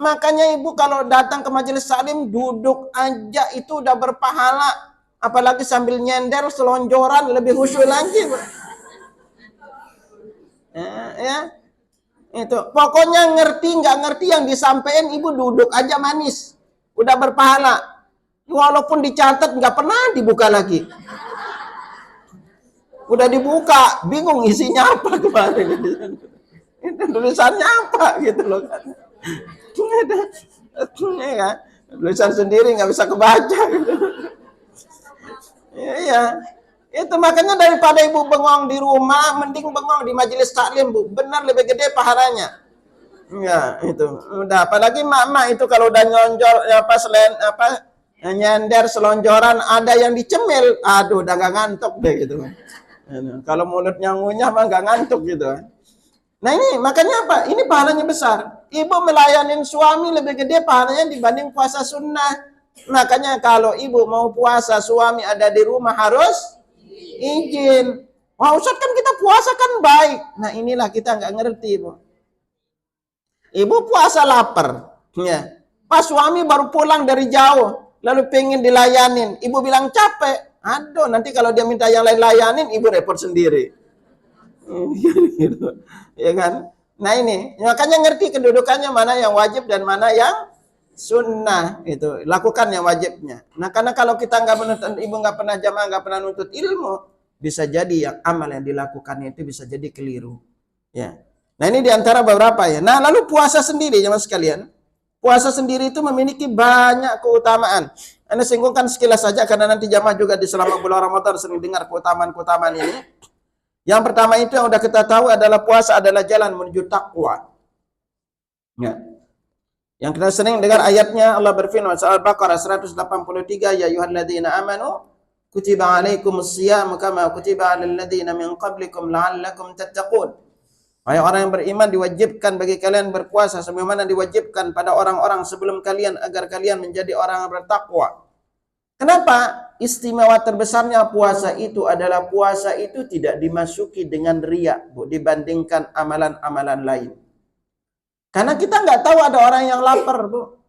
Makanya ibu kalau datang ke majelis salim, duduk aja itu udah berpahala. Apalagi sambil nyender, selonjoran, lebih khusyuk lagi. Ya, itu. Pokoknya ngerti nggak ngerti yang disampaikan, ibu duduk aja manis. Udah berpahala. Walaupun dicatat nggak pernah dibuka lagi. Udah dibuka, bingung isinya apa kemarin. Itu tulisannya apa gitu loh kan. Ya, tulisan sendiri nggak bisa kebaca gitu. Iya. Itu makanya daripada ibu bengong di rumah, mending bengong di majelis taklim, Bu. Benar lebih gede pahalanya. Ya, itu. Udah apalagi mak-mak itu kalau udah nyonjor nyender selonjoran, ada yang dicemil, aduh udah gak ngantuk deh gitu. Kalau mulutnya ngunyah mah gak ngantuk gitu. Nah ini makanya apa? Ini pahalanya besar. Ibu melayanin suami lebih gede pahalanya dibanding puasa sunnah. Makanya kalau ibu mau puasa, suami ada di rumah harus izin. Wah Ustaz, kan kita puasa kan baik. Nah inilah kita nggak ngerti, Bu. Ibu puasa lapar, ya. Pas suami baru pulang dari jauh, lalu pengen dilayanin, ibu bilang capek. Aduh, nanti kalau dia minta yang lain layanin, ibu repot sendiri. Gitu. Ya kan? Nah ini, makanya ngerti kedudukannya mana yang wajib dan mana yang sunnah. Itu lakukan yang wajibnya. Nah karena kalau kita nggak menuntut, ibu nggak pernah jamaah, nggak pernah nuntut ilmu, bisa jadi yang amal yang dilakukannya itu bisa jadi keliru. Ya. Nah ini diantara beberapa ya. Nah lalu puasa sendiri jemaah sekalian. Puasa sendiri itu memiliki banyak keutamaan. Anda singgungkan sekilas saja karena nanti jamaah juga di selama bulan Ramadan sering dengar keutamaan-keutamaan ini. Yang pertama itu yang udah kita tahu adalah puasa adalah jalan menuju takwa. Ya. Yang kita sering dengar ayatnya Allah berfirman surah Al-Baqarah 183, ya ayyuhalladzina amanu kutiba alaikumus shiyam kama kutiba alal ladzina min qablikum la'allakum tattaqun. Wahai orang yang beriman, diwajibkan bagi kalian berpuasa sebagaimana diwajibkan pada orang-orang sebelum kalian agar kalian menjadi orang yang bertakwa. Kenapa? Istimewa terbesarnya puasa itu adalah puasa itu tidak dimasuki dengan riya, Bu, dibandingkan amalan-amalan lain. Karena kita nggak tahu ada orang yang lapar, Bu.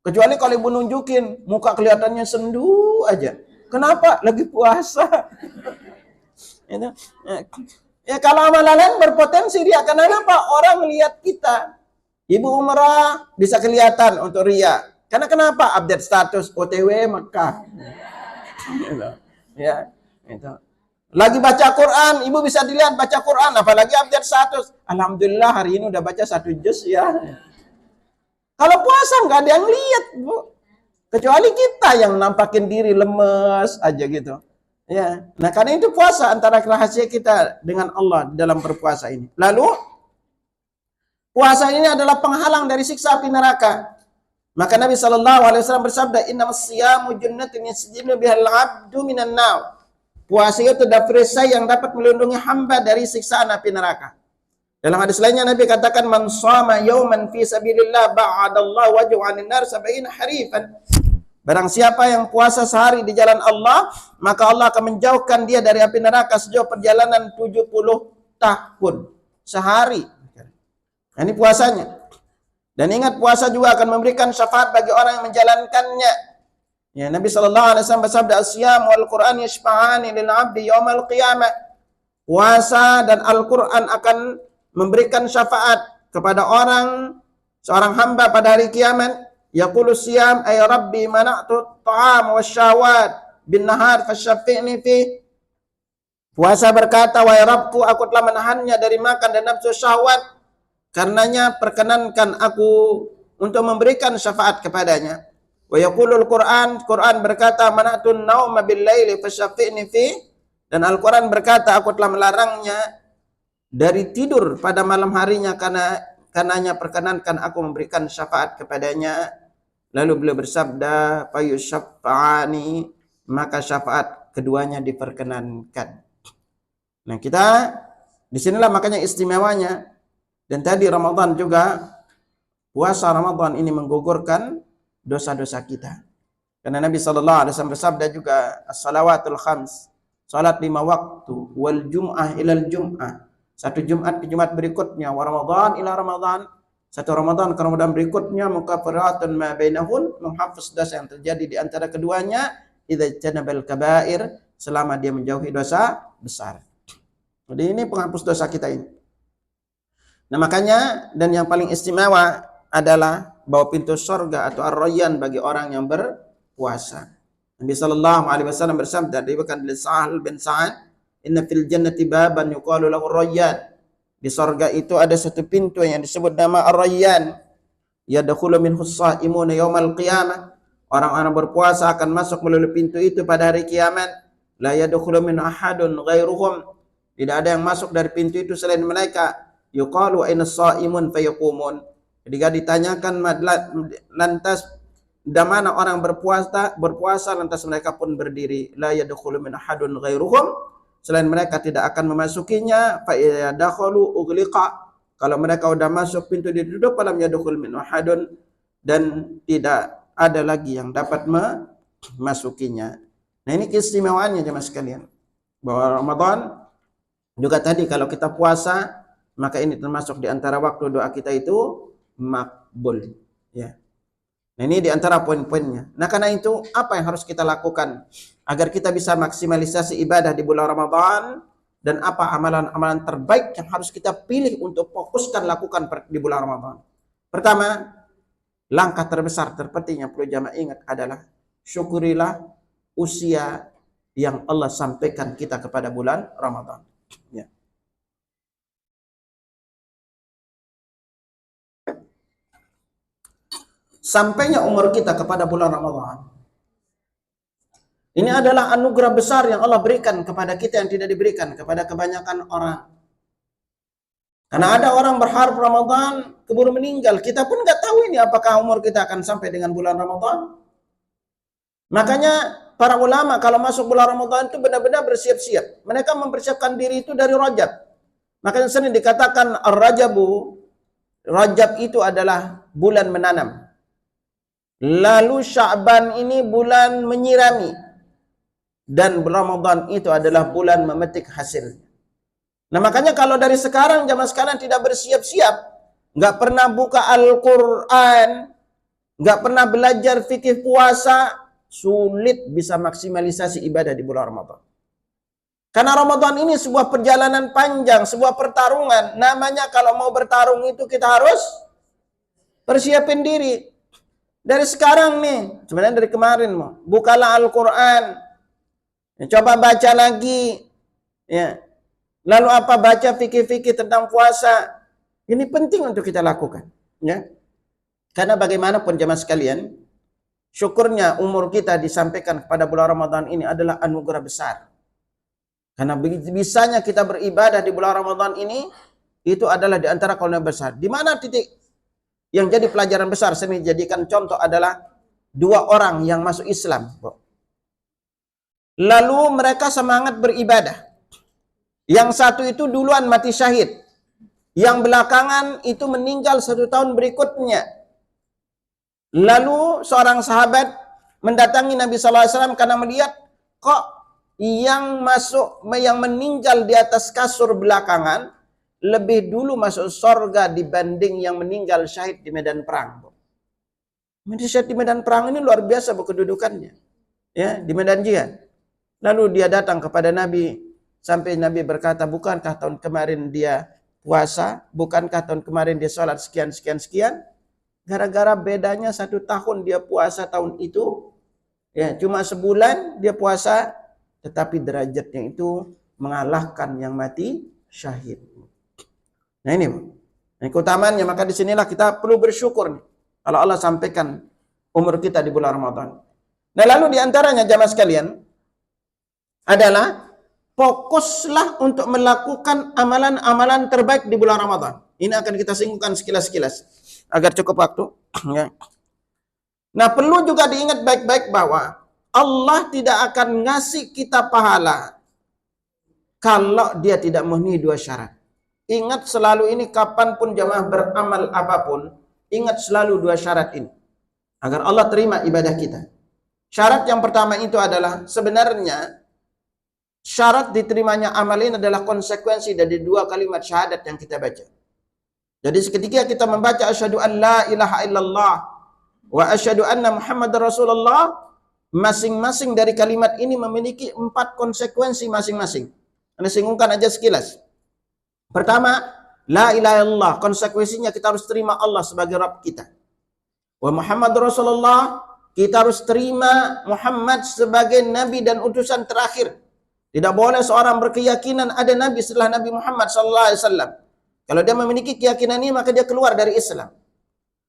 Kecuali kalau ibu nunjukin, muka kelihatannya sendu aja. Kenapa? Lagi puasa. Ya kalau amalan lain berpotensi riya. Kenapa? Orang lihat kita. Ibu umrah bisa kelihatan untuk riya. Karena kenapa? Update status OTW Mekah. Ya, itu. Lagi baca Quran, ibu bisa dilihat baca Quran, apalagi update status. Alhamdulillah hari ini udah baca 1 juz ya. Kalau puasa nggak ada yang lihat, Bu. Kecuali kita yang nampakin diri lemes aja gitu. Ya. Nah, karena itu puasa antara rahasia kita dengan Allah dalam berpuasa ini. Lalu puasa ini adalah penghalang dari siksa api neraka. Maka Nabi SAW bersabda, "Innamas siyamu junnatun yasjinu bihal 'abdu minan nar." Puasa itu adalah perisai yang dapat melindungi hamba dari siksaan api neraka. Dalam hadis lainnya Nabi katakan, "Man shama yawman fi sabilillah ba'adallahu wajhu 'anil nar 70 harifan." Barang siapa yang puasa sehari di jalan Allah, maka Allah akan menjauhkan dia dari api neraka sejauh perjalanan 70 tahun. Sehari. Nah, ini puasanya. Dan ingat puasa juga akan memberikan syafaat bagi orang yang menjalankannya. Ya, Nabi SAW bersabda, "As-siyam wal Qur'an yashfa'ani lil 'abdi yaumal qiyamah." Puasa dan Al-Qur'an akan memberikan syafaat kepada seorang hamba pada hari kiamat. Yaqulu siyam ay rabbi mana'tu ta'am wasyahawat bin nahar fasyafi'ni fi. Puasa berkata, "Wahai Rabbku, aku telah menahannya dari makan dan nafsu syahwat. Karenanya perkenankan aku untuk memberikan syafaat kepadanya." Wa yaqulul Qur'an, Quran berkata, "Mana'tun nauma bil laili fasyafi'ni fi." Dan Al-Quran berkata, aku telah melarangnya dari tidur pada malam harinya karena karenanya perkenankan aku memberikan syafaat kepadanya. Lalu beliau bersabda, fayusyafa'ani, maka syafaat keduanya diperkenankan. Nah, kita disinilah makanya istimewanya. Dan tadi Ramadan juga, puasa Ramadan ini menggugurkan dosa-dosa kita. Karena Nabi SAW bersabda juga, as-salawatul khams, salat 5 waktu, wal jum'ah ilal jum'ah, satu Jumat ke Jumat berikutnya, wa Ramadan ila Ramadan, satu Ramadan ke Ramadan berikutnya, mukaffaratun ma bainahun, menghapus dosa yang terjadi di antara keduanya, idza janabal kabair, selama dia menjauhi dosa besar. Jadi ini penghapus dosa kita ini. Nah makanya, dan yang paling istimewa adalah bahwa pintu surga atau ar-rayyan bagi orang yang berpuasa. Nabi SAW bersabda, diriwayatkan oleh Sahal bin Sa'ad, inna fil jannati baban yuqalu lahu ar-rayyan. Di surga itu ada satu pintu yang disebut nama ar-rayyan. Yadkhulu minhu as-sha'imuna yaumal qiyamah. Orang-orang berpuasa akan masuk melalui pintu itu pada hari kiamat. La yadkhulu min ahadun ghairuhum. Tidak ada yang masuk dari pintu itu selain mereka. Yuqalu aina as-sha'imun fayaqumun. Ketika ditanyakan lantas di mana orang berpuasa lantas mereka pun berdiri. La yadkhulu min ahadun ghairuhum. Selain mereka tidak akan memasukinya. Fa idza dakhalu ughliqa. Kalau mereka sudah masuk pintu ditutup, falam yadkhul min ahadun, dan tidak ada lagi yang dapat memasukinya. Nah ini keistimewaannya jemaah sekalian, bahwa Ramadan juga tadi kalau kita puasa, maka ini termasuk di antara waktu doa kita itu makbul, ya. Nah ini di antara poin-poinnya. Nah karena itu apa yang harus kita lakukan agar kita bisa maksimalisasi ibadah di bulan Ramadan, dan apa amalan-amalan terbaik yang harus kita pilih untuk fokuskan lakukan di bulan Ramadan? Pertama, langkah terbesar terpenting yang perlu jamaah ingat adalah syukurilah usia yang Allah sampaikan kita kepada bulan Ramadan. Ya. Sampainya umur kita kepada bulan Ramadan, ini adalah anugerah besar yang Allah berikan kepada kita yang tidak diberikan kepada kebanyakan orang. Karena ada orang berharap Ramadan keburu meninggal. Kita pun nggak tahu ini apakah umur kita akan sampai dengan bulan Ramadan. Makanya para ulama kalau masuk bulan Ramadan itu benar-benar bersiap-siap. Mereka mempersiapkan diri itu dari Rajab. Makanya sering dikatakan Ar-Rajabu, Rajab itu adalah bulan menanam. Lalu Sya'ban ini bulan menyirami. Dan Ramadan itu adalah bulan memetik hasil. Nah makanya kalau dari sekarang, zaman sekarang tidak bersiap-siap, nggak pernah buka Al-Quran, nggak pernah belajar fikih puasa, sulit bisa maksimalisasi ibadah di bulan Ramadan. Karena Ramadan ini sebuah perjalanan panjang, sebuah pertarungan. Namanya kalau mau bertarung itu kita harus persiapin diri. Dari sekarang nih, sebenarnya dari kemarin mau, bukalah Al-Quran, ya, coba baca lagi, ya. Lalu apa, baca fikih-fikih tentang puasa. Ini penting untuk kita lakukan, ya. Karena bagaimanapun jemaah sekalian, syukurnya umur kita disampaikan kepada bulan Ramadan ini adalah anugerah besar. Karena bisanya kita beribadah di bulan Ramadan ini, itu adalah di antara karunia besar. Di mana titik yang jadi pelajaran besar, saya jadikan contoh adalah 2 orang yang masuk Islam. Lalu mereka semangat beribadah. Yang satu itu duluan mati syahid. Yang belakangan itu meninggal 1 tahun berikutnya. Lalu seorang sahabat mendatangi Nabi SAW karena melihat kok yang meninggal di atas kasur belakangan lebih dulu masuk surga dibanding yang meninggal syahid di medan perang. Mati syahid di medan perang ini luar biasa kedudukannya, ya, di medan jihad. Lalu dia datang kepada Nabi, sampai Nabi berkata, bukankah tahun kemarin dia puasa, bukankah tahun kemarin dia sholat sekian. Gara-gara bedanya 1 tahun dia puasa tahun itu, ya, cuma sebulan dia puasa, tetapi derajatnya itu mengalahkan yang mati syahid. Nah ini, keutamaannya, maka disinilah kita perlu bersyukur nih, kalau Allah sampaikan umur kita di bulan Ramadan. Nah lalu diantaranya jamaah sekalian adalah fokuslah untuk melakukan amalan-amalan terbaik di bulan Ramadan. Ini akan kita singgungkan sekilas-sekilas agar cukup waktu. Ya. Nah, perlu juga diingat baik-baik bahwa Allah tidak akan ngasih kita pahala kalau dia tidak memenuhi dua syarat. Ingat selalu ini kapanpun jamaah beramal apapun, ingat selalu dua syarat ini agar Allah terima ibadah kita. Syarat yang pertama itu adalah sebenarnya syarat diterimanya amal ini adalah konsekuensi dari dua kalimat syahadat yang kita baca. Jadi seketika kita membaca asyhadu an la ilaha illallah wa asyhadu anna muhammadar rasulullah, masing-masing dari kalimat ini memiliki 4 konsekuensi masing-masing. Anda singgungkan aja sekilas. Pertama, la ilaha illallah, konsekuensinya kita harus terima Allah sebagai Rabb kita. Wa muhammadur rasulullah, kita harus terima Muhammad sebagai nabi dan utusan terakhir. Tidak boleh seorang berkeyakinan ada nabi setelah Nabi Muhammad sallallahu alaihi wasallam. Kalau dia memiliki keyakinan ini, maka dia keluar dari Islam.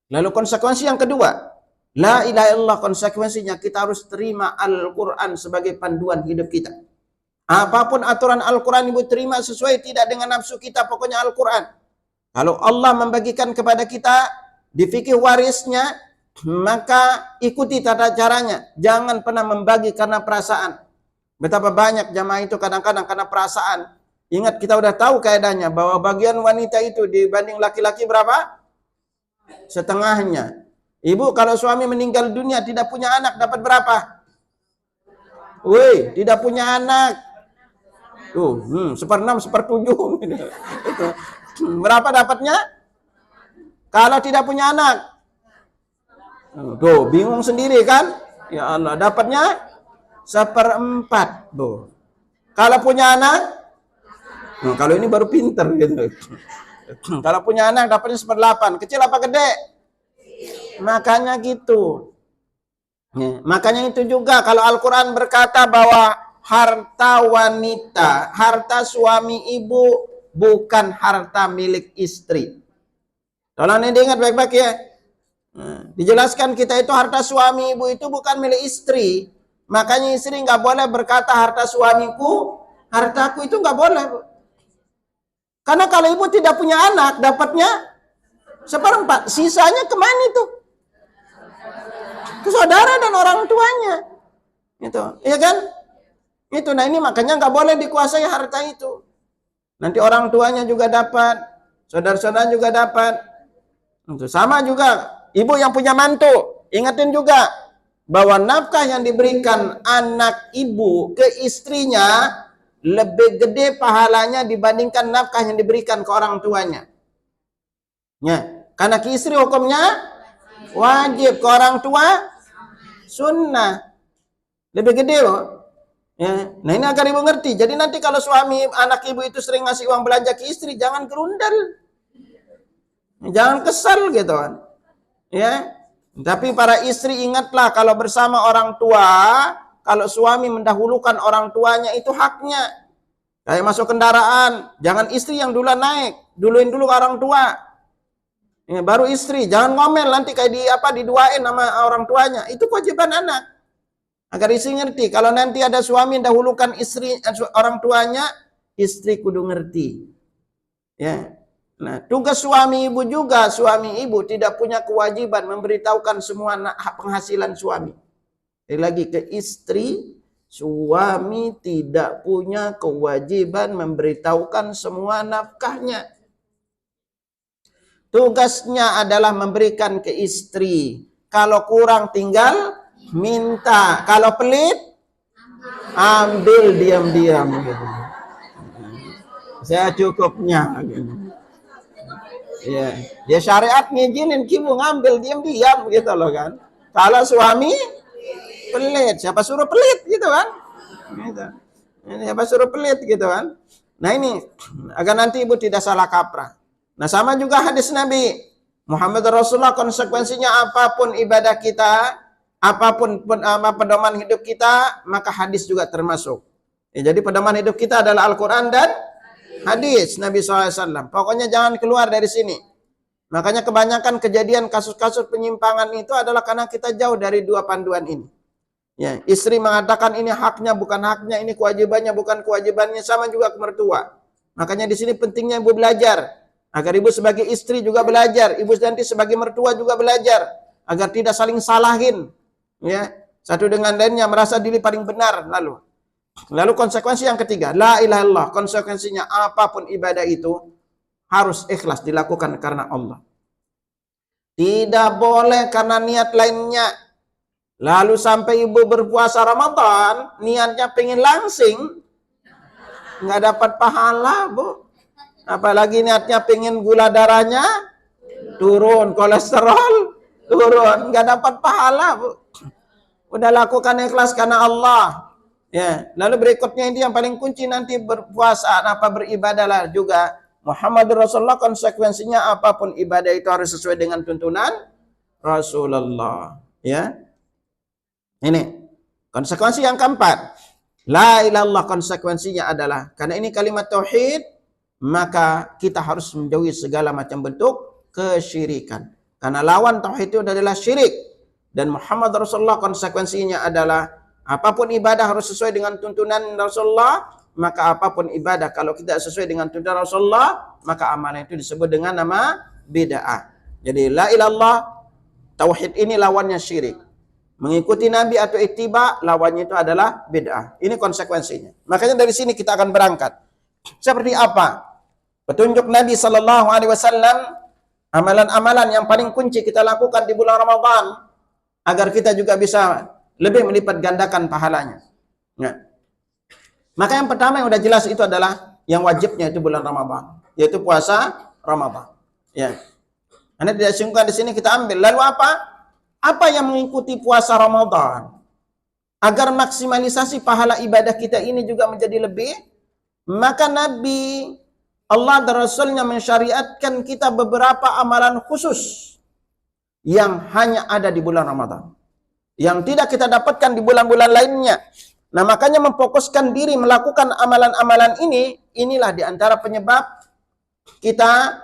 Lalu konsekuensi yang kedua, la ilaha illallah, konsekuensinya kita harus terima Al-Quran sebagai panduan hidup kita. Apapun aturan Al-Quran ibu terima sesuai tidak dengan nafsu kita, pokoknya Al-Quran. Kalau Allah membagikan kepada kita di fikih warisnya, maka ikuti tata caranya. Jangan pernah membagi karena perasaan. Betapa banyak jamaah itu kadang-kadang karena perasaan. Ingat, kita udah tahu kaidahnya bahwa bagian wanita itu dibanding laki-laki berapa? Setengahnya. Ibu kalau suami meninggal dunia tidak punya anak dapat berapa? Woi, tidak punya anak. Tuh, 1/6, 1/7. Berapa dapatnya? Kalau tidak punya anak. Tuh, bingung sendiri kan? Ya Allah, dapatnya 1/4. Tuh. Kalau punya anak, kalau ini baru pinter gitu. Kalau punya anak dapatnya 1/8. Kecil apa gede? Makanya gitu. Makanya itu juga kalau Al-Quran berkata bahwa harta wanita, harta suami ibu bukan harta milik istri. Tolong ini diingat baik-baik ya. Dijelaskan kita itu harta suami ibu itu bukan milik istri. Makanya istri nggak boleh berkata harta suamiku, hartaku, itu nggak boleh. Karena kalau ibu tidak punya anak, dapatnya 1/4. Sisanya kemana itu? Ke saudara dan orang tuanya. Itu, iya kan? Itu, nah ini makanya nggak boleh dikuasai harta itu. Nanti orang tuanya juga dapat, saudara-saudara juga dapat. Itu sama juga, ibu yang punya mantu, ingatin juga bahwa nafkah yang diberikan anak ibu ke istrinya lebih gede pahalanya dibandingkan nafkah yang diberikan ke orang tuanya. Ya, karena ke istri hukumnya wajib, ke orang tua sunnah. Lebih gede loh. Ya. Nah ini agar ibu ngerti. Jadi nanti kalau suami anak ibu itu sering ngasih uang belanja ke istri, jangan gerundal. Jangan kesal gitu kan. Ya. Tapi para istri ingatlah kalau bersama orang tua, kalau suami mendahulukan orang tuanya itu haknya. Kayak masuk kendaraan, jangan istri yang duluan naik, duluin dulu ke orang tua. Ya, baru istri, jangan ngomel nanti kayak diduain sama orang tuanya. Itu kewajiban anak. Agar istri ngerti, kalau nanti ada suami yang dahulukan istri orang tuanya, istri kudu ngerti. Ya. Nah, tugas suami ibu juga, suami ibu tidak punya kewajiban memberitahukan semua penghasilan suami. Lagi ke istri, suami tidak punya kewajiban memberitahukan semua nafkahnya. Tugasnya adalah memberikan ke istri. Kalau kurang tinggal minta. Kalau pelit, ambil diam-diam. Gitu. Saya cukupnya. Gitu. Ya, dia syariat ngizinin kibu ngambil diam-diam gitu loh kan. Kalau suami pelit, siapa suruh pelit gitu kan? Gitu. Siapa suruh pelit gitu kan? Nah ini agar nanti ibu tidak salah kaprah. Nah sama juga hadis Nabi Muhammad Rasulullah, konsekuensinya apapun ibadah kita, apapun pedoman hidup kita, maka hadis juga termasuk. Ya, jadi pedoman hidup kita adalah Al-Quran dan hadis Nabi SAW. Pokoknya jangan keluar dari sini. Makanya kebanyakan kejadian kasus-kasus penyimpangan itu adalah karena kita jauh dari dua panduan ini. Ya, istri mengatakan ini haknya bukan haknya, ini kewajibannya bukan kewajibannya, sama juga ke mertua. Makanya di sini pentingnya ibu belajar. Agar ibu sebagai istri juga belajar, ibu nanti sebagai mertua juga belajar, agar tidak saling salahin, ya, satu dengan lainnya merasa diri paling benar. Lalu konsekuensi yang ketiga, la ilaha illallah, konsekuensinya apapun ibadah itu harus ikhlas dilakukan karena Allah. Tidak boleh karena niat lainnya. Lalu sampai ibu berpuasa Ramadan, niatnya pengen langsing, nggak dapat pahala, Bu. Apalagi niatnya pengen gula darahnya turun, kolesterol turun, nggak dapat pahala, Bu. Udah lakukan ikhlas karena Allah. Ya, lalu berikutnya ini yang paling kunci nanti berpuasa, beribadahlah juga Muhammadur Rasulullah, konsekuensinya apapun ibadah itu harus sesuai dengan tuntunan Rasulullah. Ya. Ini konsekuensi yang keempat. La ilaha illallah, konsekuensinya adalah karena ini kalimat tauhid, maka kita harus menjauhi segala macam bentuk kesyirikan. Karena lawan tauhid itu adalah syirik. Dan Muhammad Rasulullah konsekuensinya adalah apapun ibadah harus sesuai dengan tuntunan Rasulullah. Maka apapun ibadah kalau tidak sesuai dengan tuntunan Rasulullah, maka amalan itu disebut dengan nama bid'ah. Jadi la ilaha illallah, tauhid ini lawannya syirik. Mengikuti Nabi atau ittiba, lawannya itu adalah bid'ah. Ini konsekuensinya. Makanya dari sini kita akan berangkat. Seperti apa petunjuk Nabi Sallallahu Alaihi Wasallam, amalan-amalan yang paling kunci kita lakukan di bulan Ramadan, agar kita juga bisa lebih melipat gandakan pahalanya. Ya. Maka yang pertama yang udah jelas itu adalah yang wajibnya itu bulan Ramadan, yaitu puasa Ramadan. Ya. Anda tidak singgung di sini kita ambil. Lalu apa? Apa yang mengikuti puasa Ramadan agar maksimalisasi pahala ibadah kita ini juga menjadi lebih? Maka Nabi Allah dan Rasulnya mensyariatkan kita beberapa amalan khusus yang hanya ada di bulan Ramadan, yang tidak kita dapatkan di bulan-bulan lainnya. Nah, makanya memfokuskan diri melakukan amalan-amalan ini, inilah diantara penyebab kita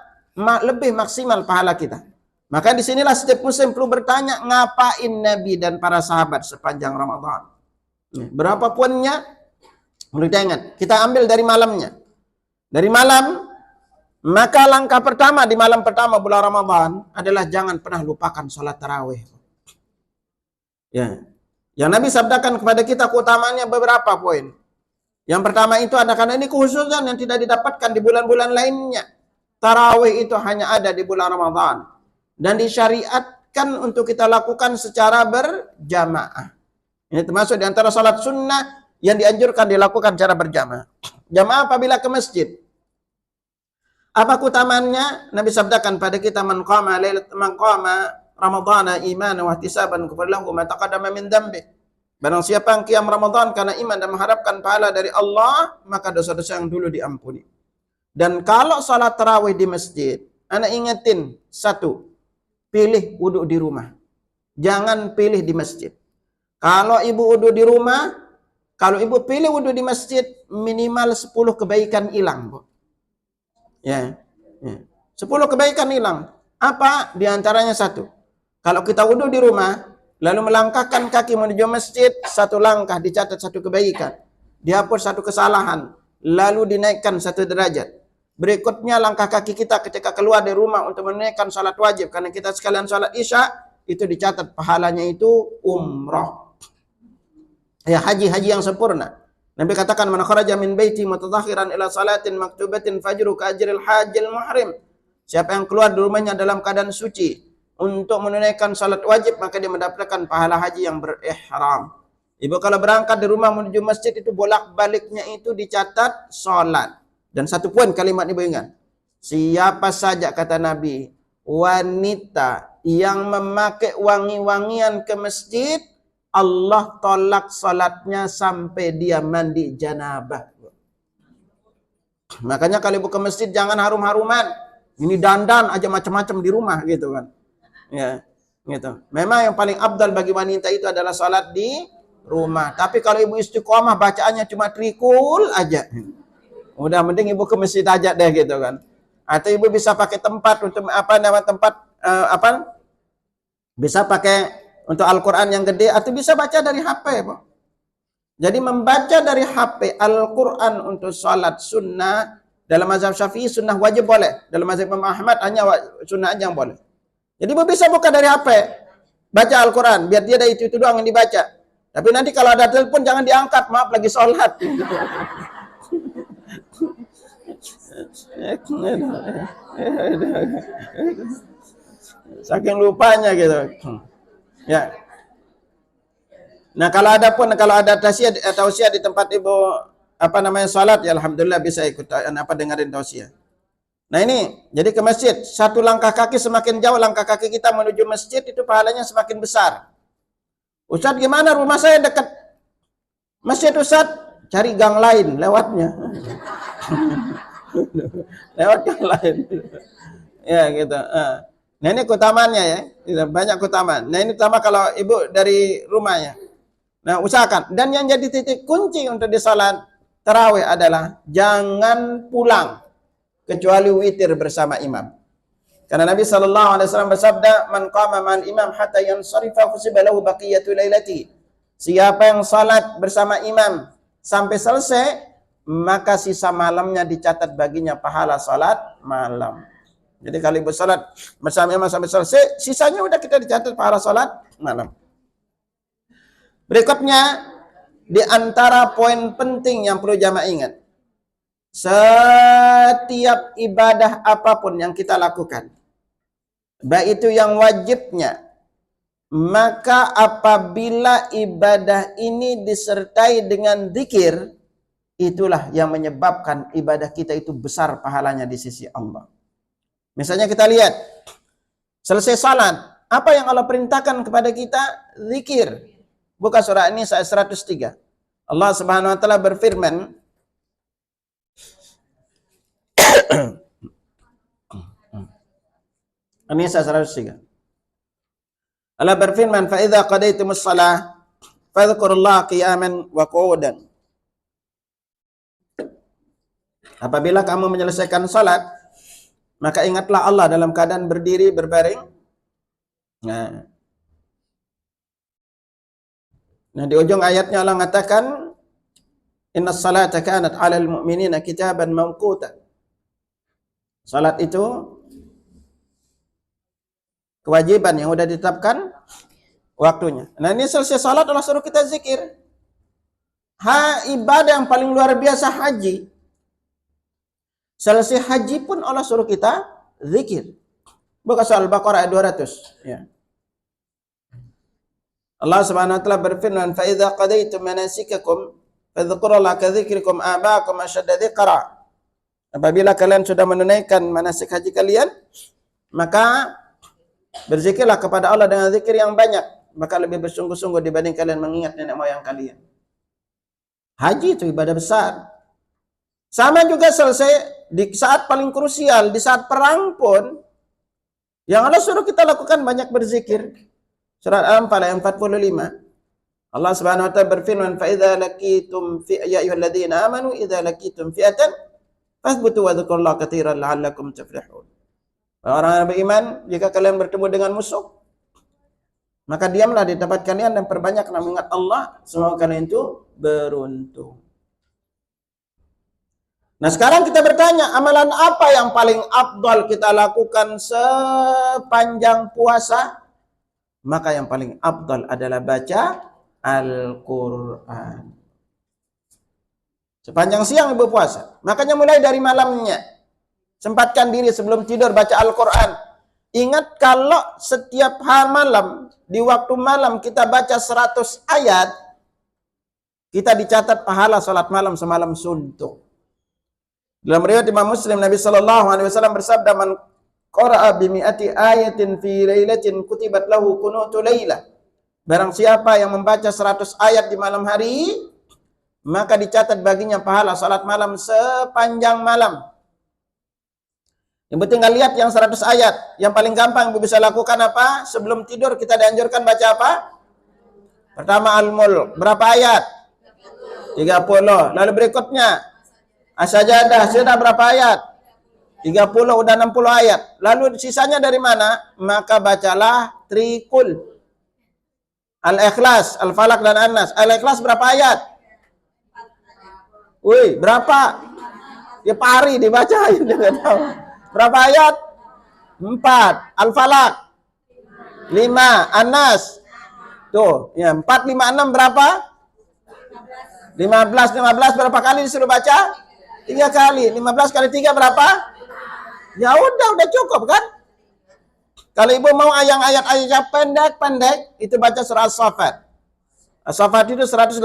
lebih maksimal pahala kita. Maka disinilah setiap muslim perlu bertanya, ngapain Nabi dan para sahabat sepanjang Ramadan? Berapa poinnya? Perlu kita ingat. Kita ambil dari malamnya. Dari malam, maka langkah pertama di malam pertama bulan Ramadan adalah jangan pernah lupakan sholat tarawih. Ya. Yang Nabi sabdakan kepada kita keutamaannya beberapa poin. Yang pertama itu ada karena ini khususan yang tidak didapatkan di bulan-bulan lainnya. Tarawih itu hanya ada di bulan Ramadan. Dan disyariatkan untuk kita lakukan secara berjamaah. Ini termasuk di antara salat sunnah yang dianjurkan dilakukan secara berjamaah. Jamaah apabila ke masjid. Apa keutamaannya? Nabi sabdakan pada kita, man qama ramadhana imanan wa ihtisaban ghufira lahu ma taqaddama min dhanbi. Barang siapa yang qiyam Ramadan karena iman dan mengharapkan pahala dari Allah, maka dosa-dosa yang dulu diampuni. Dan kalau salat tarawih di masjid, ana ingetin satu, pilih wudhu di rumah. Jangan pilih di masjid. Kalau ibu wudhu di rumah, kalau ibu pilih wudhu di masjid, minimal 10 kebaikan hilang, Bu. Ya. 10 kebaikan hilang. Apa? Di antaranya satu. Kalau kita wudhu di rumah, lalu melangkahkan kaki menuju masjid, satu langkah dicatat satu kebaikan. Dihapus satu kesalahan. Lalu dinaikkan satu derajat. Berikutnya langkah kaki kita ketika keluar dari rumah untuk menunaikan salat wajib. Karena kita sekalian salat isya, itu dicatat pahalanya itu umrah. Ya, haji yang sempurna. Nabi katakan, man kharaja min baiti mutatahhiran ila salatin maktubatin fajru ka ajril hajjil muhrim. Siapa yang keluar dari rumahnya dalam keadaan suci untuk menunaikan salat wajib, maka dia mendapatkan pahala haji yang berihram. Ibu kalau berangkat dari rumah menuju masjid itu bolak-baliknya itu dicatat salat. Dan satu poin kalimat ibu ingat. Siapa saja kata Nabi, wanita yang memakai wangi-wangian ke masjid, Allah tolak salatnya sampai dia mandi janabah. Makanya kalau ibu ke masjid jangan harum-haruman. Ini dandan aja macam-macam di rumah gitu kan. Ya, gitu. Memang yang paling abdal bagi wanita itu adalah salat di rumah. Tapi kalau ibu istiqomah bacaannya cuma trikul aja. Udah mending ibu ke masjid aja deh gitu kan. Atau ibu bisa pakai tempat untuk bisa pakai untuk Al-Quran yang gede, atau bisa baca dari HP, Bu. Jadi membaca dari HP Al-Quran untuk salat sunnah Dalam mazhab Syafi'i sunnah wajib boleh. Dalam mazhab Imam Ahmad hanya sunnah aja yang boleh. Jadi ibu bisa buka dari HP, baca Al-Quran, biar dia ada itu doang yang dibaca. Tapi nanti kalau ada telepon jangan diangkat, maaf lagi sholat. Saking lupanya gitu. Ya. Nah, kalau ada tausiah di tempat ibu salat, ya alhamdulillah bisa ikut dengerin tausiah. Nah ini, jadi ke masjid, satu langkah kaki semakin jauh langkah kaki kita menuju masjid itu pahalanya semakin besar. Ustadz gimana, rumah saya dekat masjid Ustadz, cari gang lain lewatnya. Lewat gang lain. Ya gitu. Nah ini keutamaannya ya, banyak keutamaan. Nah ini utama kalau ibu dari rumahnya. Nah usahakan. Dan yang jadi titik kunci untuk di salat tarawih adalah jangan pulang kecuali witir bersama imam. Karena Nabi SAW bersabda, "Man qama ma'al imam hatta yansarifa fusiba lahu baqiyatu lailati." Siapa yang salat bersama imam sampai selesai, maka sisa malamnya dicatat baginya pahala salat malam. Jadi kalau ibu salat bersama imam sampai selesai, sisanya udah kita dicatat pahala salat malam. Berikutnya, di antara poin penting yang perlu jamaah ingat, setiap ibadah apapun yang kita lakukan, baik itu yang wajibnya, maka apabila ibadah ini disertai dengan zikir, itulah yang menyebabkan ibadah kita itu besar pahalanya di sisi Allah. Misalnya kita lihat, selesai salat, apa yang Allah perintahkan kepada kita? Zikir. Buka surah An-Nisa 103. Allah Subhanahu wa taala berfirman, An-Nisa 103. Allah berfirman, "Fa idza qadaytumus shalah fadhkurullaha qiyaman wa qu'udan." Apabila kamu menyelesaikan salat, maka ingatlah Allah dalam keadaan berdiri, berbaring. Nah, di ujung ayatnya Allah mengatakan, "Innas salata kanat 'alal mu'minina kitaban mawquta." Salat itu kewajiban yang sudah ditetapkan waktunya. Nah, ini selesai salat Allah suruh kita zikir. Ibadah yang paling luar biasa haji. Selesai haji pun Allah suruh kita zikir. Buka surah Al-Baqarah ayat 200. Ya. Allah Subhanahu wa taala berfirman, "Fa idza qadaytum manasikakum fadhkurullaha ka dzikrikum aba'akum ashadda dzikra." Apabila kalian sudah menunaikan manasik haji kalian, maka berzikirlah kepada Allah dengan zikir yang banyak, maka lebih bersungguh-sungguh dibanding kalian mengingat nenek moyang kalian. Haji itu ibadah besar. Sama juga selesai di saat paling krusial, di saat perang pun, yang Allah suruh kita lakukan banyak berzikir. Surat Al-Anfal ayat 45. Allah Subhanahu wa taala berfirman, "Fa idza laqitum fi ya ayyuhalladzina amanu idza laqitum fi'atan fathbutu wa dzkurullaha katsiran la'allakum tuflihun." Orang yang beriman, jika kalian bertemu dengan musuh, maka diamlah di tempat kalian dan perbanyaklah mengingat Allah, semoga kalian itu beruntung. Nah, sekarang kita bertanya, amalan apa yang paling afdal kita lakukan sepanjang puasa? Maka yang paling afdal adalah baca Al-Quran. Sepanjang siang ibu puasa. Makanya mulai dari malamnya, sempatkan diri sebelum tidur baca Al-Quran. Ingat kalau setiap malam, di waktu malam kita baca 100 ayat, kita dicatat pahala salat malam semalam suntuk. Dalam riwayat Imam Muslim, Nabi SAW bersabda, "Man qara'a bimi'ati ayatin fi lailatin kutibat lahu kunutu lailah." Barang siapa yang membaca 100 ayat di malam hari, maka dicatat baginya pahala salat malam sepanjang malam. Yang penting tinggal lihat yang 100 ayat. Yang paling gampang Ibu bisa lakukan apa? Sebelum tidur kita dianjurkan baca apa? Pertama Al-Mulk. Berapa ayat? 30. Lalu berikutnya As-Sajadah. Sudah berapa ayat? 30, udah 60 ayat. Lalu sisanya dari mana? Maka bacalah Trikul, Al-Ikhlas, Al-Falaq dan An-Nas. Al-Ikhlas berapa ayat? Wih, berapa? Dia pari dibaca dia nggak tahu. Berapa ayat? 4. Al-Falaq 5. An-Nas tuh ya 4, 5, 6 berapa? 15 berapa kali disuruh baca? 3 kali. 15 kali 3 berapa? Ya udah cukup kan? Kalau ibu mau ayat-ayat pendek-pendek, itu baca surah As-Saffat. As-Saffat itu 180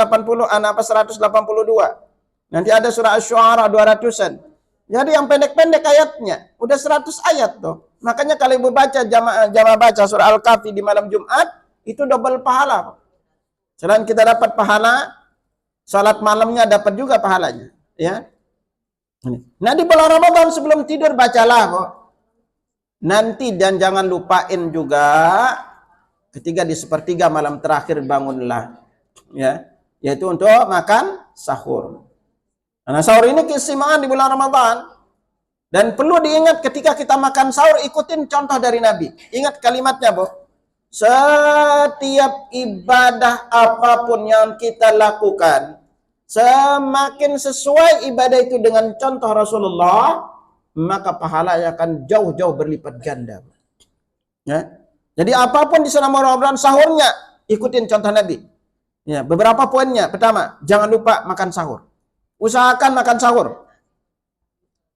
apa 182. Nanti ada surah Asy-Syu'ara 200-an. Jadi yang pendek-pendek ayatnya udah 100 ayat tuh. Makanya kalau ibu baca jamaah baca surah Al-Kahfi di malam Jumat, itu double pahala. Selain kita dapat pahala, salat malamnya dapat juga pahalanya, ya. Nah, di bulan Ramadan sebelum tidur bacalah kok. Nanti dan jangan lupain juga ketika di sepertiga malam terakhir bangunlah, ya, yaitu untuk makan sahur. Nah, sahur ini keistimewaan di bulan Ramadan dan perlu diingat ketika kita makan sahur ikutin contoh dari Nabi. Ingat kalimatnya, Bu. Setiap ibadah apapun yang kita lakukan, semakin sesuai ibadah itu dengan contoh Rasulullah, maka pahalanya akan jauh-jauh berlipat ganda. Ya. Jadi apapun di selama Ramadan sahurnya, ikutin contoh Nabi. Ya, beberapa poinnya. Pertama, jangan lupa makan sahur. Usahakan makan sahur.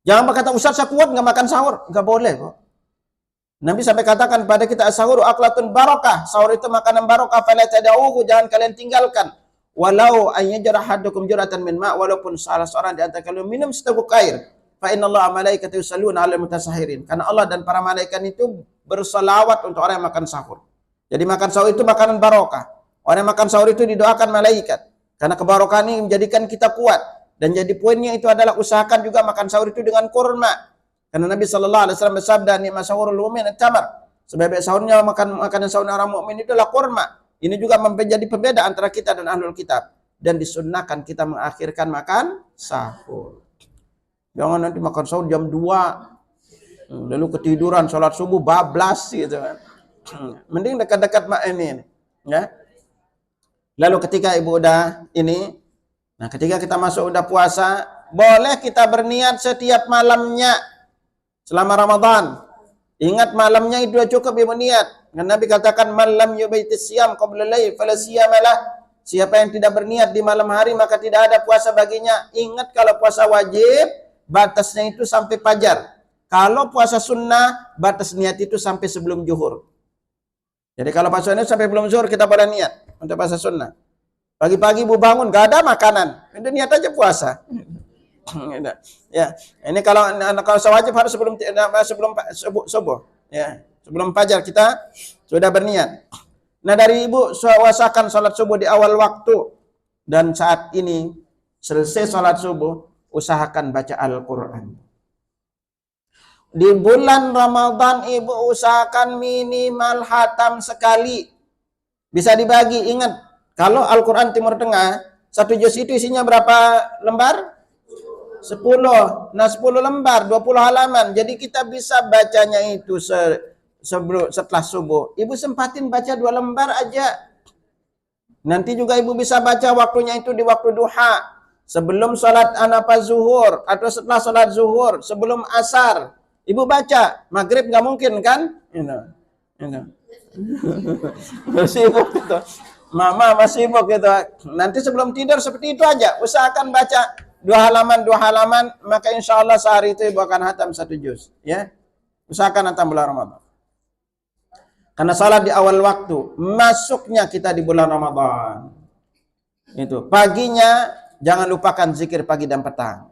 Jangan berkata, Ustaz saya kuat nggak makan sahur. Nggak boleh kok. Nabi sampai katakan pada kita, as-sahuru aklatun barakah. Sahur itu makanan barakah, fala tad'uhu, jangan kalian tinggalkan. Walau ayyajra haddukum juratan min ma', walaupun salah seorang di antara kalian minum seteguk air. Fa innallaha malaikatahu yusalluna 'alal mutasahirin. Karena Allah dan para malaikat itu berselawat untuk orang yang makan sahur. Jadi makan sahur itu makanan barokah. Orang yang makan sahur itu didoakan malaikat. Karena kebarokahan ini menjadikan kita kuat. Dan jadi poinnya itu adalah usahakan juga makan sahur itu dengan kurma. Karena Nabi sallallahu alaihi wasallam bersabda, "Ni'ma sahurul mu'min at-tamar." Sebaik sahurnya makanan sahur orang mukmin itu adalah kurma. Ini juga menjadi pembeda antara kita dan ahlul kitab. Dan disunnahkan kita mengakhirkan makan sahur. Jangan nanti makan sahur jam 2, lalu ketiduran, sholat subuh bablas gitu kan. Mending dekat-dekat ini, ya. Lalu ketika ibu udah ini, nah ketika kita masuk udah puasa, boleh kita berniat setiap malamnya selama Ramadan. Ingat malamnya itu cukup ibu niat. Dan Nabi katakan, "Man lam yubaitis siyam qabla lail fala siyamalah." Siapa yang tidak berniat di malam hari maka tidak ada puasa baginya. Ingat kalau puasa wajib batasnya itu sampai fajar. Kalau puasa sunnah, batas niat itu sampai sebelum zuhur. Jadi kalau puasa sunnah sampai sebelum zuhur kita pada niat untuk puasa sunnah. Pagi-pagi ibu bangun, gak ada makanan. Itu niat aja puasa. Ya, ini kalau wajib harus sebelum subuh. Ya, sebelum fajar kita sudah berniat. Nah dari ibu usahakan sholat subuh di awal waktu. Dan saat ini selesai sholat subuh, usahakan baca Al-Quran. Di bulan Ramadan ibu usahakan minimal hatam sekali. Bisa dibagi, ingat. Kalau Al-Quran Timur Tengah, satu juz itu isinya berapa lembar? 10. Nah 10 lembar, 20 halaman. Jadi kita bisa bacanya itu setelah subuh. Ibu sempatin baca 2 lembar aja. Nanti juga ibu bisa baca waktunya itu di waktu duha. Sebelum sholat zuhur atau setelah sholat zuhur, sebelum asar. Ibu baca, maghrib nggak mungkin kan? Masih sibuk gitu. Mama masih sibuk gitu. Nanti sebelum tidur seperti itu aja. Usahakan baca 2 halaman, maka insya Allah sehari itu ibu akan hatam 1 juz. Ya, usahakan hatam bulan Ramadan. Karena salat di awal waktu, masuknya kita di bulan Ramadan. Itu paginya jangan lupakan zikir pagi dan petang.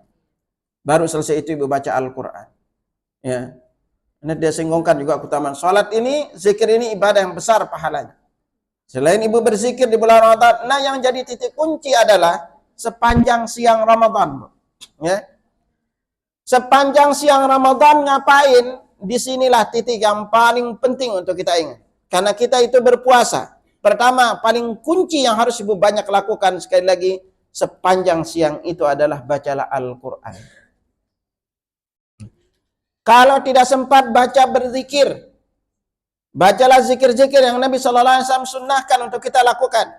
Baru selesai itu ibu baca Al-Quran. Ya, ini dia singgungkan juga keutamaan salat ini, zikir ini ibadah yang besar pahalanya. Selain ibu berzikir di bulan Ramadan, nah yang jadi titik kunci adalah sepanjang siang Ramadan. Ya, sepanjang siang Ramadan ngapain? Disinilah titik yang paling penting untuk kita ingat. Karena kita itu berpuasa. Pertama, paling kunci yang harus ibu banyak lakukan sekali lagi, sepanjang siang itu adalah bacalah Al-Quran. Kalau tidak sempat baca berzikir, bacalah zikir-zikir yang Nabi SAW sunnahkan untuk kita lakukan.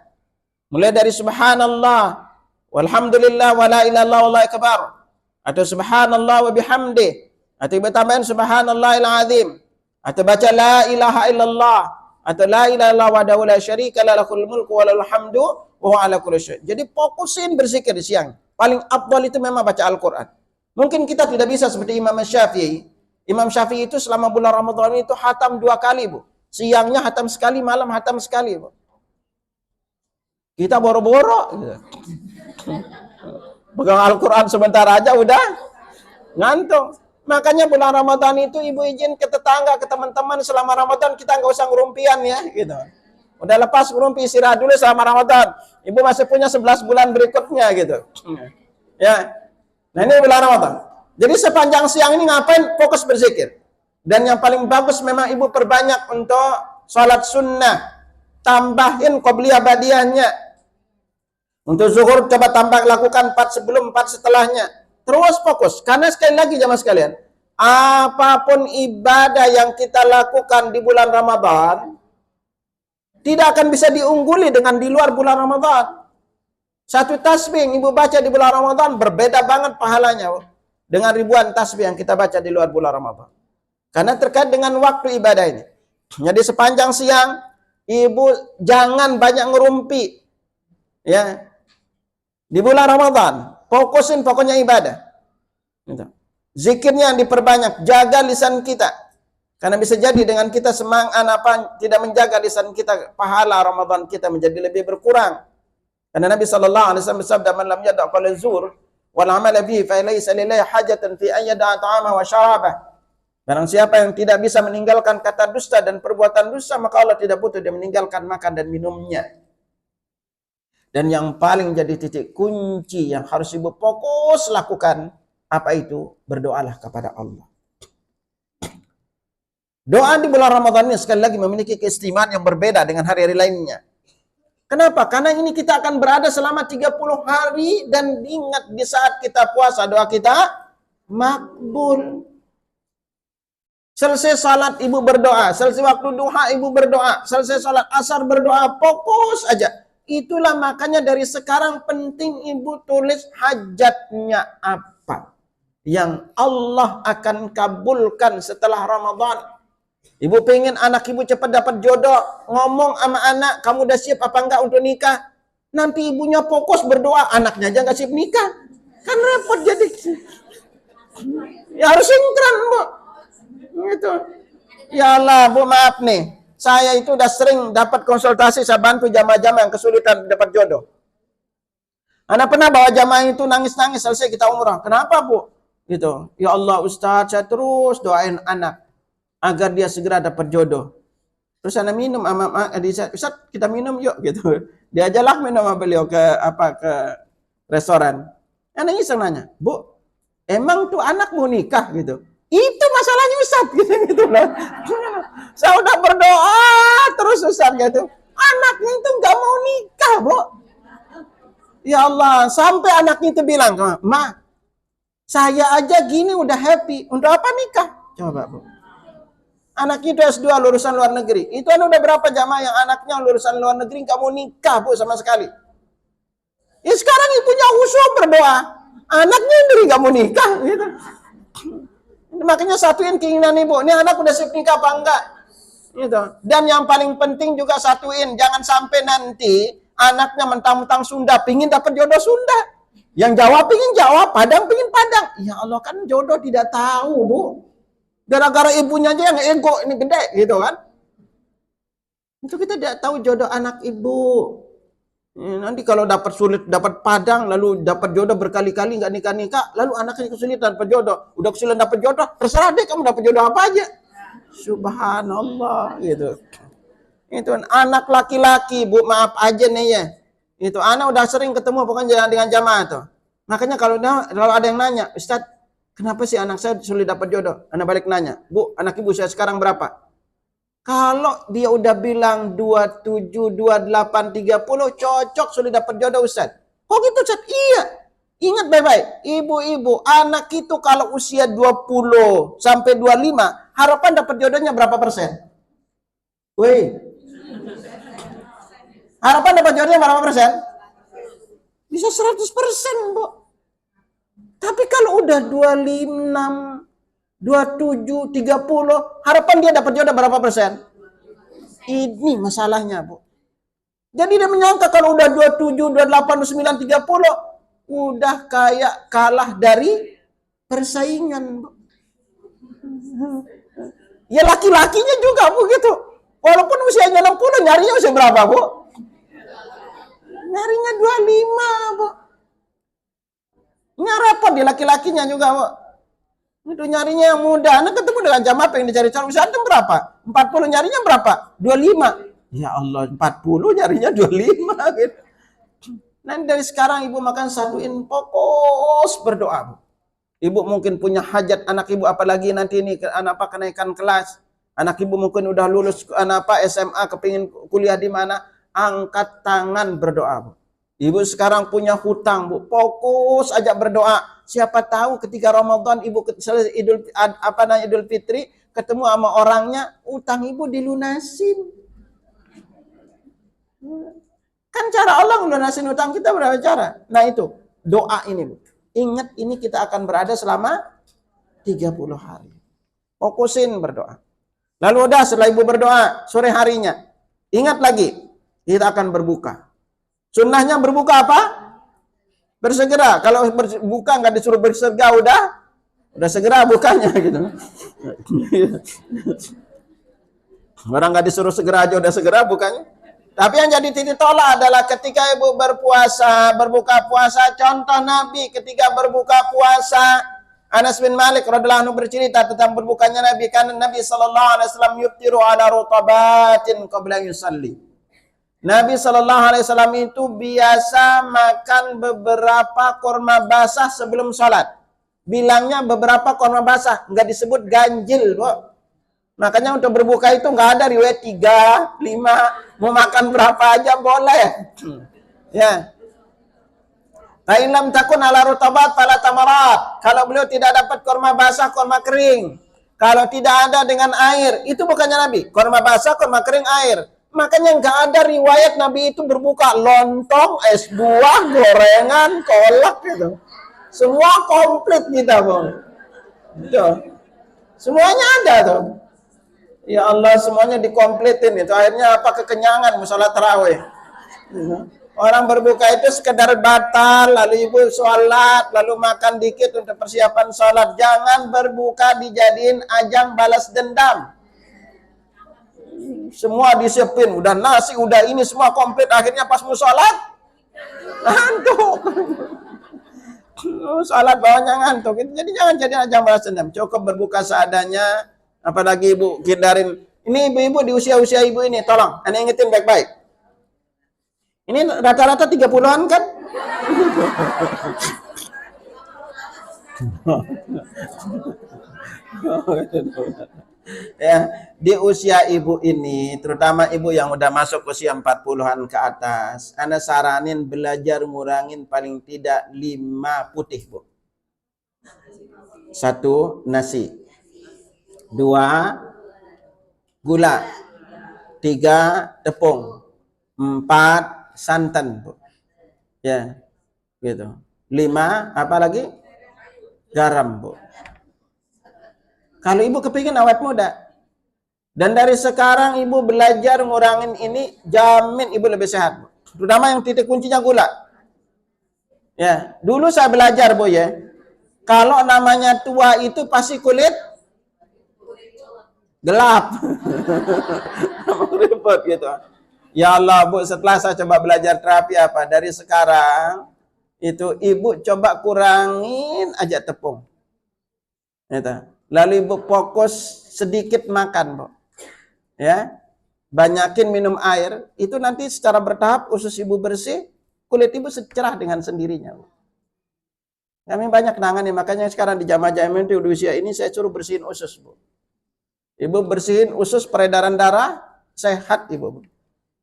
Mulai dari subhanallah, walhamdulillah, wa la ilaha illallah, wallahu akbar. atau subhanallah wa bihamdi, atau ibu tambahin subhanallahil azim, atau baca la ilaha illallah, atau la ilaha illallah wahdahu la syarika lah lahul mulku wa lahul hamdu wa huwa ala kulli syai'. Jadi fokusin berzikir di siang. Paling afdal itu memang baca Al-Qur'an. Mungkin kita tidak bisa seperti Imam Syafi'i. Imam Syafi'i itu selama bulan Ramadan itu hatam 2 kali, Bu. Siangnya hatam sekali, malam hatam sekali, Bu. Kita boro-boro gitu. Pegang Al-Quran sebentar aja udah ngantuk. Makanya bulan Ramadan itu ibu izin ke tetangga, ke teman-teman selama Ramadan kita nggak usah ngerumpian ya gitu. Udah lepas ngerumpi, istirahat dulu selama Ramadan. Ibu masih punya 11 bulan berikutnya gitu. Ya. Nah ini bulan Ramadan. Jadi sepanjang siang ini ngapain? Fokus berzikir. Dan yang paling bagus memang ibu perbanyak untuk sholat sunnah. Tambahin qobliyah badiahnya. Untuk zuhur coba tambah lakukan 4 sebelum 4 setelahnya. Terus fokus. Karena sekali lagi jamaah sekalian, apapun ibadah yang kita lakukan di bulan Ramadan tidak akan bisa diungguli dengan di luar bulan Ramadan. Satu tasbih yang ibu baca di bulan Ramadan berbeda banget pahalanya dengan ribuan tasbih yang kita baca di luar bulan Ramadan. Karena terkait dengan waktu ibadah ini. Jadi sepanjang siang ibu jangan banyak ngerumpi. Ya. Di bulan Ramadan, fokusin pokoknya ibadah. Zikirnya yang diperbanyak, jaga lisan kita. Karena bisa jadi dengan kita tidak menjaga lisan kita, pahala Ramadan kita menjadi lebih berkurang. Karena Nabi SAW bersabda, "Man lam yada' qawla zur wal 'amala bihi fa laysa lillahi hajatan fi an yada'a ta'amahu wa syarabah." Barang siapa yang tidak bisa meninggalkan kata dusta dan perbuatan dusta, maka Allah tidak butuh dia meninggalkan makan dan minumnya. Dan yang paling jadi titik kunci yang harus ibu fokus lakukan, apa itu? Berdoalah kepada Allah. Doa di bulan Ramadan ini sekali lagi memiliki keistimewaan yang berbeda dengan hari-hari lainnya. Kenapa? Karena ini kita akan berada selama 30 hari dan ingat di saat kita puasa doa kita makbul. Selesai salat ibu berdoa, selesai waktu duha ibu berdoa, selesai salat asar berdoa, fokus aja. Itulah makanya dari sekarang penting ibu tulis hajatnya apa yang Allah akan kabulkan setelah Ramadan. Ibu pengen anak ibu cepat dapat jodoh, ngomong sama anak, kamu udah siap apa enggak untuk nikah? Nanti ibunya fokus berdoa, anaknya aja nggak siap nikah, kan repot jadi. Ya harus sinkron, Bu. Gitu. Ya Allah, Bu, maaf nih. Saya itu udah sering dapat konsultasi, saya bantu jamaah-jamaah yang kesulitan dapat jodoh. Anak pernah bawa jamaah itu nangis-nangis selesai kita umrah. Kenapa, Bu? Gitu. Ya Allah, Ustaz, saya terus doain anak agar dia segera dapat jodoh. Terus anak minum sama Ustaz, kita minum yuk gitu. Diajalah minum sama beliau ke restoran. Anak iseng nanya, "Bu, emang tuh anak mau nikah?" gitu. Itu masalahnya Ustaz gitu loh. Saya udah berdoa terus Ustaz gitu. Anaknya itu nggak mau nikah, Bu. Ya Allah, sampai anaknya itu bilang, "Ma, saya aja gini udah happy. Untuk apa nikah?" Coba, Bu. Anaknya itu S2 lulusan luar negeri. Itu udah berapa jamaah yang anaknya lulusan luar negeri nggak mau nikah, Bu, sama sekali. Ya sekarang ibunya usul berdoa. Anaknya sendiri nggak mau nikah gitu. Makanya satuin keinginan ibu. Ini anak udah siap nikah apa enggak? Gitu. Dan yang paling penting juga satuin. Jangan sampai nanti anaknya mentang-mentang Sunda. Pingin dapat jodoh Sunda. Yang Jawa pingin Jawa. Padang pingin Padang. Ya Allah, kan jodoh tidak tahu, Bu. Gara-gara ibunya aja yang ego ini gede. Gitu kan. Itu kita tidak tahu jodoh anak ibu. Nanti kalau dapat sulit dapat Padang, lalu dapat jodoh berkali-kali nggak nikah-nikah, lalu anaknya kesulitan dapat jodoh, udah kesulitan dapat jodoh, terserah deh kamu dapat jodoh apa aja. Subhanallah gitu. Itu anak laki-laki, Bu, maaf aja nih ya. Itu anak udah sering ketemu pokoknya dengan jamaah tuh. Makanya kalau ada yang nanya, "Ustaz, kenapa sih anak saya sulit dapat jodoh?" Anak balik nanya, "Bu, anak ibu saya sekarang berapa?" Kalau dia udah bilang 27, 28, 30, cocok sudah dapat jodoh Ustaz. Kok gitu Ustaz? Iya. Ingat baik-baik, ibu-ibu, anak itu kalau usia 20 sampai 25, harapan dapat jodohnya berapa persen? Woi. Harapan dapat jodohnya berapa persen? Bisa 100%, Bu. Tapi kalau udah 26, 27, 30, harapan dia dapat jodoh berapa persen? Ini masalahnya, Bu. Jadi dia menyangka kalau udah 27, 28, 29, 30, udah kayak kalah dari persaingan, Bu. Ya laki-lakinya juga begitu. Walaupun usianya 60, nyarinya usia berapa, Bu? Nyarinya 25, Bu. Ini repot di laki-lakinya juga, Bu. Itu nyarinya yang muda. Anda ketemu dengan jamaah pengen dicari calon usia Anda berapa? 40 nyarinya berapa? 25. Ya Allah, 40 nyarinya 25 gitu. Nanti dari sekarang ibu makan satuin fokus berdoa, Bu. Ibu mungkin punya hajat anak ibu, apalagi nanti ini anak apa kenaikan kelas. Anak ibu mungkin udah lulus anak apa SMA, kepingin kuliah di mana, angkat tangan berdoa, Bu. Ibu sekarang punya hutang, Bu. Fokus aja berdoa. Siapa tahu ketika Ramadan ibu selesai Idul Fitri ketemu sama orangnya, utang ibu dilunasin. Kan cara Allah melunasin utang kita berapa cara? Nah itu, doa ini, Bu. Ingat ini kita akan berada selama 30 hari. Fokusin berdoa. Lalu udah setelah ibu berdoa, sore harinya, ingat lagi, kita akan berbuka. Sunnahnya berbuka apa? Bersegera. Kalau berbuka nggak disuruh bersegera, udah segera bukanya gitu. Orang nggak disuruh segera aja udah segera bukanya. Tapi yang jadi titik tolak adalah ketika ibu berbuka puasa, contoh Nabi ketika berbuka puasa, Anas bin Malik radhiyallahu anhu bercerita tentang berbukanya Nabi, karena Nabi sallallahu alaihi wasallam yuftiru ala rutabatin qabla yusalli. Nabi sallallahu alaihi wasallam itu biasa makan beberapa kurma basah sebelum sholat. Bilangnya beberapa kurma basah, nggak disebut ganjil, Bu. Makanya untuk berbuka itu nggak ada riwayat 3, 5, mau makan berapa aja boleh. Ya. Lam takun ala rutabat fala tamarat. Kalau beliau tidak dapat kurma basah, kurma kering. Kalau tidak ada dengan air, itu bukannya Nabi. Kurma basah, kurma kering, air. Makanya nggak ada riwayat Nabi itu berbuka lontong, es buah, gorengan, kolak gitu. Semua komplit kita, Bang. Gitu. Semuanya ada tuh. Ya Allah, semuanya dikomplitin itu. Akhirnya apa, kekenyangan musola tarawih. Orang berbuka itu sekedar batal, lalu ibu sholat, lalu makan dikit untuk persiapan sholat. Jangan berbuka dijadiin ajang balas dendam. Semua disiapin, udah nasi, udah ini semua komplit. Akhirnya pas mau sholat, ngantuk. Sholat bawahnya ngantuk. Jadi jangan jadi ajang balas dendam. Cukup berbuka seadanya. Apalagi ibu hindarin. Ini ibu-ibu di usia-usia ibu ini, tolong, Anda ingetin baik-baik. Ini rata-rata 30-an kan? Ya, di usia ibu ini, terutama ibu yang udah masuk usia 40-an ke atas, Anda saranin belajar ngurangin paling tidak 5 putih, Bu. 1, nasi. 2, gula. 3, tepung. 4, santan, Bu. Ya, gitu. 5, apa lagi? Garam, Bu. Kalau ibu kepingin awet muda, dan dari sekarang ibu belajar ngurangin ini, jamin ibu lebih sehat, Bu. Terutama yang titik kuncinya gula. Ya, dulu saya belajar, Bu, ya. Kalau namanya tua itu pasti kulit gelap. Repot gitu. Ya Allah, Bu, setelah saya coba belajar terapi apa, dari sekarang itu ibu coba kurangin aja tepung. Gitu. Lalu ibu fokus sedikit makan, Bu. Ya. Banyakin minum air, itu nanti secara bertahap usus ibu bersih, kulit ibu cerah dengan sendirinya, Bu. Kami banyak nangani, makanya sekarang di jamaah-jamaah di usia ini saya suruh bersihin usus, Bu. Ibu bersihin usus, peredaran darah sehat, Ibu.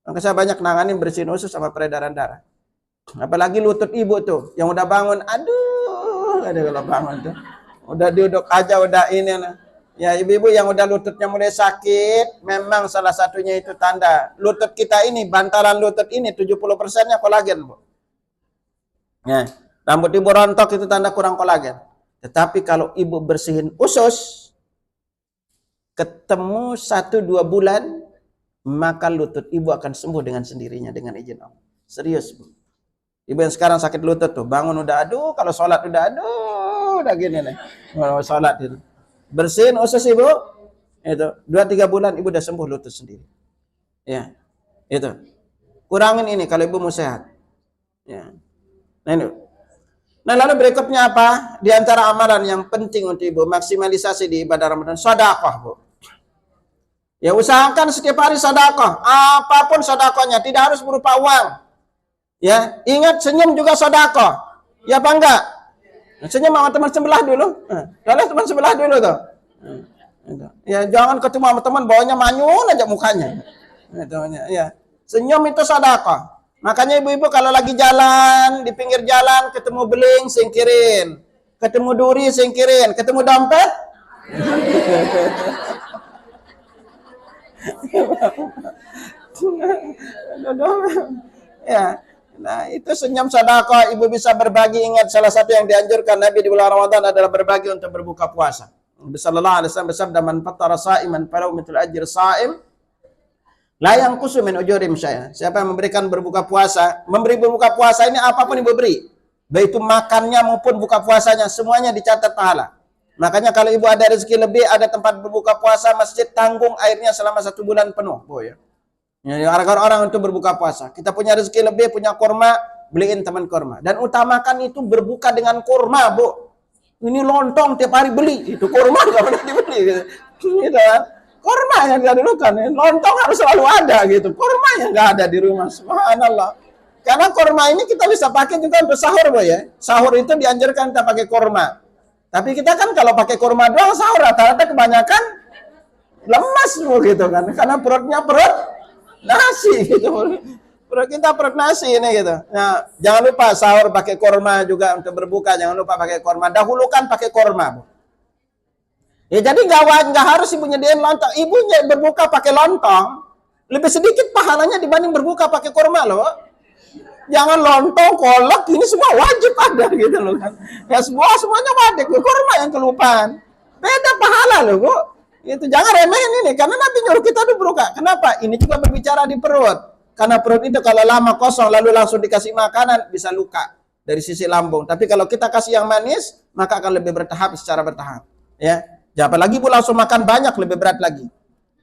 Maka saya banyak nanganin bersihin usus sama peredaran darah. Apalagi lutut ibu tuh, yang udah bangun, aduh, ada kalau bangun tuh. Udah duduk aja, udah ini. Ya, ibu-ibu yang udah lututnya mulai sakit, memang salah satunya itu tanda. Lutut kita ini, bantalan lutut ini 70%-nya kolagen, Bu. Ya. Rambut ibu rontok itu tanda kurang kolagen. Tetapi kalau ibu bersihin usus, ketemu 1-2 bulan, maka lutut ibu akan sembuh dengan sendirinya dengan izin Allah. Serius, Bu. Ibu yang sekarang sakit lutut tuh, bangun udah aduh, kalau sholat udah gini nih. Mau sholat itu. Bersihin usus ibu, itu 2-3 bulan ibu udah sembuh lutut sendiri. Ya. Itu. Kurangin ini kalau ibu mau sehat. Ya. Nah, ini. Nah, lalu berikutnya apa? Di antara amalan yang penting untuk ibu maksimalisasi di ibadah Ramadan, sedekah, Bu. Ya, usahakan setiap hari sedekah. Apapun sedekahnya, tidak harus berupa uang. Ya, ingat senyum juga sedekah. Ya apa enggak? Senyum sama teman sebelah dulu. Kalau teman sebelah dulu tuh. Ya, jangan ketemu sama teman bawanya manyun aja mukanya. Ya. Senyum itu sedekah. Makanya ibu-ibu kalau lagi jalan, di pinggir jalan, ketemu beling, singkirin. Ketemu duri, singkirin. Ketemu dompet. Ya. Nah, itu senyum sedekah. Ibu bisa berbagi. Ingat, salah satu yang dianjurkan Nabi di bulan Ramadan adalah berbagi untuk berbuka puasa. Nabi sallallahu alaihi wasallam bersabda, "Man fattara sha'iman falahu mithlu ajri sha'im." La yang kusu min ujurim saya. Siapa yang memberikan berbuka puasa, memberi berbuka puasa ini apapun ibu beri, baik itu makannya maupun buka puasanya, semuanya dicatat pahala. Makanya kalau ibu ada rezeki lebih, ada tempat berbuka puasa, masjid tanggung airnya selama 1 bulan penuh, Bu ya. Ya, agar orang untuk berbuka puasa. Kita punya rezeki lebih, punya kurma, beliin teman kurma. Dan utamakan itu berbuka dengan kurma, Bu. Ini lontong tiap hari beli, itu kurma nggak pernah dibeli, gitu kan. Kurma yang kita dulukan, lontong harus selalu ada gitu. Kurma yang nggak ada di rumah, subhanallah. Karena kurma ini kita bisa pakai juga untuk sahur, Bu ya. Sahur itu dianjurkan kita pakai kurma. Tapi kita kan kalau pakai kurma doang sahur rata-rata kebanyakan lemas, Bu gitu kan. Karena perutnya perut nasi gitu. Perut kita perut nasi ini gitu. Nah, jangan lupa sahur pakai kurma juga untuk berbuka. Jangan lupa pakai kurma. Dahulukan pakai kurma, Bu. Ya jadi nggak harus ibu nyediain lontong. Ibu berbuka pakai lontong, lebih sedikit pahalanya dibanding berbuka pakai kurma loh. Jangan lontong, kolak, ini semua wajib ada gitu loh kan. Ya semuanya wajib, kurma yang kelupaan. Beda pahala loh, Bu. Itu jangan remehin ini, karena Nabi nyuruh kita tuh berbuka. Kenapa? Ini juga berbicara di perut. Karena perut itu kalau lama kosong lalu langsung dikasih makanan bisa luka dari sisi lambung. Tapi kalau kita kasih yang manis, maka akan lebih bertahap secara bertahap. Ya. Jangan lagi Bu langsung makan banyak, lebih berat lagi.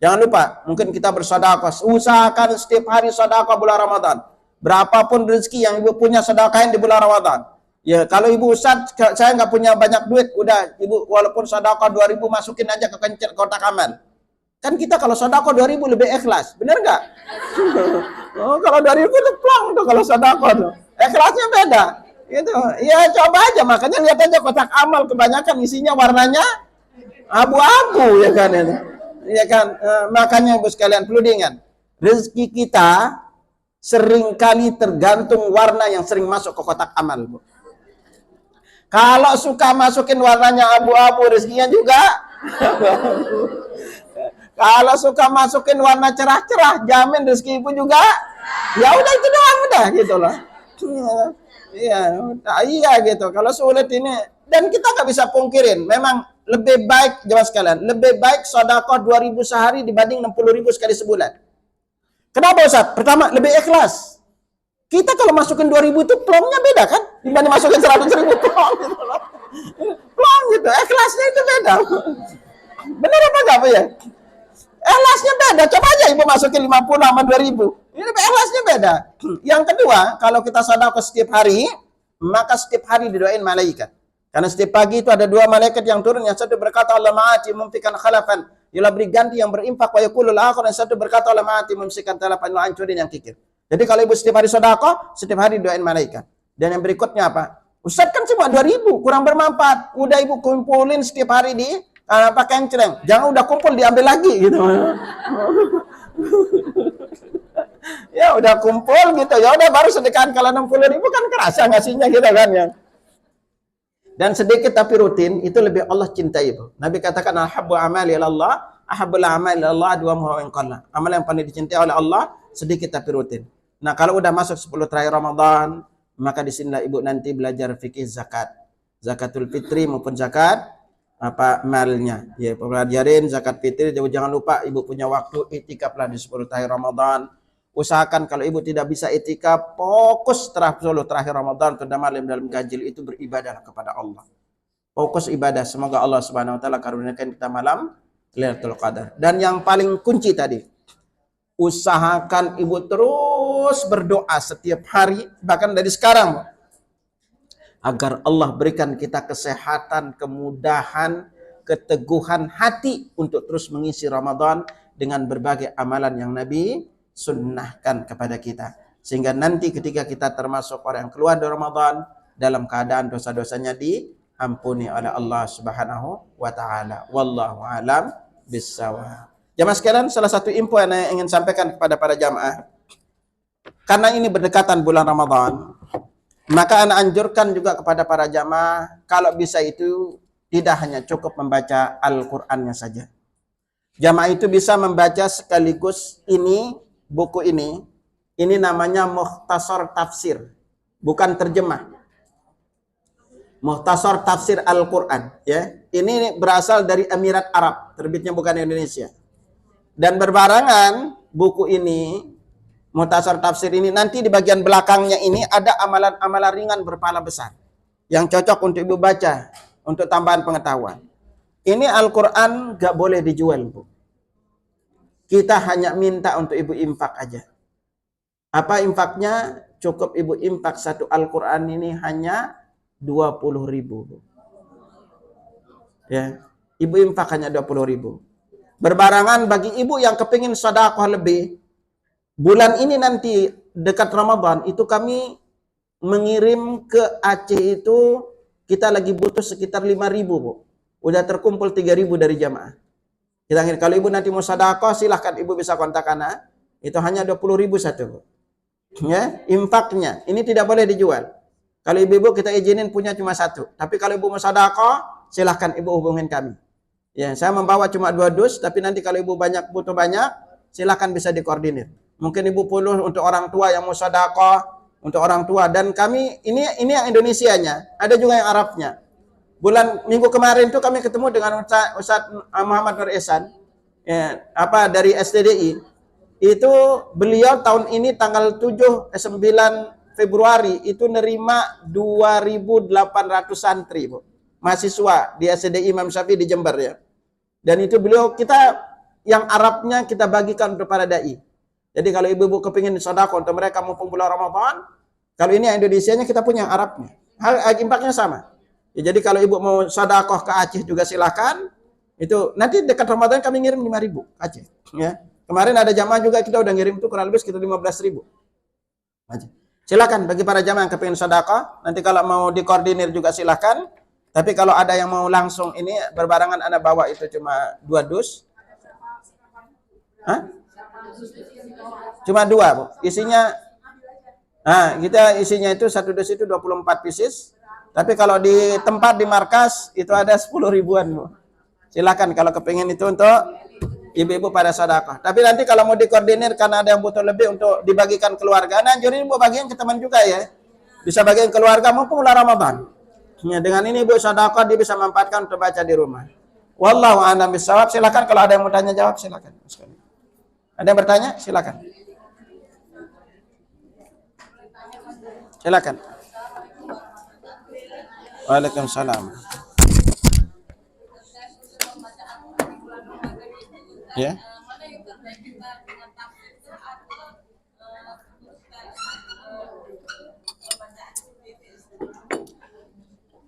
Jangan lupa, mungkin kita bersedekah. Usahakan setiap hari sedekah bulan Ramadan. Berapapun rezeki yang ibu punya, sedekahin di bulan Ramadan. Ya, kalau ibu Ustaz, saya nggak punya banyak duit, udah ibu walaupun sedekah 2.000 masukin aja ke kotak amal. Kan kita kalau sedekah 2.000 lebih ikhlas, bener nggak? Oh, kalau 2.000 itu plong tuh kalau sedekah tuh. Ikhlasnya beda. Gitu. Ya coba aja, makanya lihat aja kotak amal kebanyakan isinya warnanya abu-abu ya kan itu. Ya kan, makanya Ibu sekalian perlu diingat, rezeki kita seringkali tergantung warna yang sering masuk ke kotak amal, Bu. Kalau suka masukin warnanya abu-abu, rezekinya juga kalau suka masukin warna cerah-cerah, jamin rezeki Ibu juga. Ya udah itu doang udah gitu loh. Iya gitu. Kalau sulit ini, dan kita nggak bisa pungkirin, memang lebih baik jemaah sekalian, lebih baik sedekah 2.000 sehari dibanding 60.000 sekali sebulan. Kenapa Ustaz? Pertama, lebih ikhlas. Kita kalau masukin 2.000 itu plongnya beda kan? Dibanding masukin 100.000 plong gitu loh. Plong gitu, ikhlasnya itu beda. Benar apa enggak, Bu ya? Ikhlasnya beda. Coba aja Ibu masukin 50 sama 2.000. Ini ikhlasnya beda. Yang kedua, kalau kita sedekah setiap hari, maka setiap hari didoain malaikat. Karena setiap pagi itu ada 2 malaikat yang turun, yang satu berkata Allah ma'ati mumtikan khalafan, ialah beri ganti yang berimpak, wa yaqulul akhar, yang satu berkata Allah ma'ati mumsikan talafan, wa hancurin yang kikir. Jadi kalau ibu setiap hari sedekah, setiap hari doain malaikat. Dan yang berikutnya apa? Ustaz kan cuma 2.000, kurang bermanfaat. Udah ibu kumpulin setiap hari di pakai encreng. Jangan udah kumpul diambil lagi gitu. Ya udah kumpul gitu, ya udah baru sedekahan. Kalau 60.000 kan kerasa ngasihnya gitu kan ya. Dan sedikit tapi rutin, itu lebih Allah cintai, Bu. Nabi katakan, ahabbu amali ilallah, ahabbul amali ilallah, adwamuhu in qalla. Amal yang paling dicintai oleh Allah, sedikit tapi rutin. Nah, kalau udah masuk 10 terakhir Ramadan, maka disinilah ibu nanti belajar fikih zakat, zakatul fitri maupun zakat malnya. Ya, pelajarin zakat fitri. Jangan lupa ibu punya waktu itikaflah di 10 hari Ramadan. Usahakan kalau ibu tidak bisa itikaf, fokus terakhir Ramadan pada malam dalam ganjil itu beribadah kepada Allah. Fokus ibadah. Semoga Allah Subhanahu wa taala karuniakan kita malam Lailatul Qadar. Dan yang paling kunci tadi, usahakan ibu terus berdoa setiap hari, bahkan dari sekarang, agar Allah berikan kita kesehatan, kemudahan, keteguhan hati untuk terus mengisi Ramadan dengan berbagai amalan yang Nabi sunnahkan kepada kita. Sehingga nanti ketika kita termasuk orang yang keluar dari Ramadan dalam keadaan dosa-dosanya diampuni oleh Allah Subhanahu wa taala. Wallahu alam bissawab. Jamaah sekalian, salah satu info yang saya ingin sampaikan kepada para jamaah, karena ini berdekatan bulan Ramadan, maka ana anjurkan juga kepada para jamaah, kalau bisa itu tidak hanya cukup membaca Al-Qur'annya saja. Jamaah itu bisa membaca sekaligus buku ini namanya Mukhtasar Tafsir, bukan terjemah. Mukhtasar Tafsir Al-Qur'an, ya. Ini berasal dari Emirat Arab, terbitnya bukan Indonesia. Dan berbarengan buku ini, Mukhtasar Tafsir ini, nanti di bagian belakangnya ini ada amalan-amalan ringan berpahala besar yang cocok untuk ibu baca untuk tambahan pengetahuan. Ini Al-Quran gak boleh dijual, Bu. Kita hanya minta untuk ibu infak aja. Apa infaknya? Cukup ibu infak satu Al-Quran ini hanya 20.000, Bu. Ya, ibu infak hanya 20.000. Berbarengan bagi ibu yang kepingin sedekah lebih, bulan ini nanti dekat Ramadan itu kami mengirim ke Aceh itu, kita lagi butuh sekitar 5.000, Bu. Udah terkumpul 3.000 dari jamaah. Kita kalau ibu nanti mau sedekah, silahkan ibu bisa kontak ana. Itu hanya 20.000 satu, Bu. Ya, infaknya. Ini tidak boleh dijual. Kalau ibu-ibu kita izinin punya cuma satu. Tapi kalau ibu mau sedekah, silahkan ibu hubungin kami. Ya, saya membawa cuma 2 dus, tapi nanti kalau ibu butuh banyak, silahkan bisa dikoordinir. Mungkin ibu perlu untuk orang tua yang mau sedekah, untuk orang tua. Dan kami, ini yang Indonesianya, ada juga yang Arabnya. Minggu kemarin tuh kami ketemu dengan Ustaz Muhammad Nur Ihsan, ya, dari STDI. Itu beliau tahun ini tanggal 9 Februari itu nerima 2.800 santri, Bu. Mahasiswa di STDI Imam Syafi'i di Jember, ya. Dan itu kita yang Arabnya kita bagikan kepada dai. Jadi kalau ibu-ibu kepingin sedekah untuk mereka mumpung bulan Ramadan, kalau ini yang Indonesianya kita punya yang Arabnya. Impaknya sama. Ya, jadi kalau ibu mau sedekah ke Aceh juga silakan. Itu nanti dekat Ramadan kami ngirim 5.000 Aceh, ya. Kemarin ada jamaah juga kita udah ngirim tuh kurang lebih sekitar 15.000 Aceh. Silakan bagi para jamaah yang kepingin sedekah, nanti kalau mau dikoordinir juga silakan. Tapi kalau ada yang mau langsung ini berbarengan Anda bawa itu cuma 2 dus. Hah? Cuma 2, Bu. Isinya kita isinya itu 1 dus itu 24 pieces. Tapi kalau di tempat di markas itu ada 10 ribuan, Bu. Silakan kalau kepingin itu untuk ibu-ibu pada sedekah. Tapi nanti kalau mau dikoordinir karena ada yang butuh lebih untuk dibagikan keluarga, nah anjurin ibu bagian ke teman juga, ya. Bisa bagian keluarga mumpung bulan Ramadan. Ya, dengan ini ibu sedekah dia bisa manfaatkan untuk baca di rumah. Wallahu a'lam bishawab. Silakan kalau ada yang mau tanya jawab silakan. Ada yang bertanya? Silakan. Silakan. Waalaikumsalam. Ya.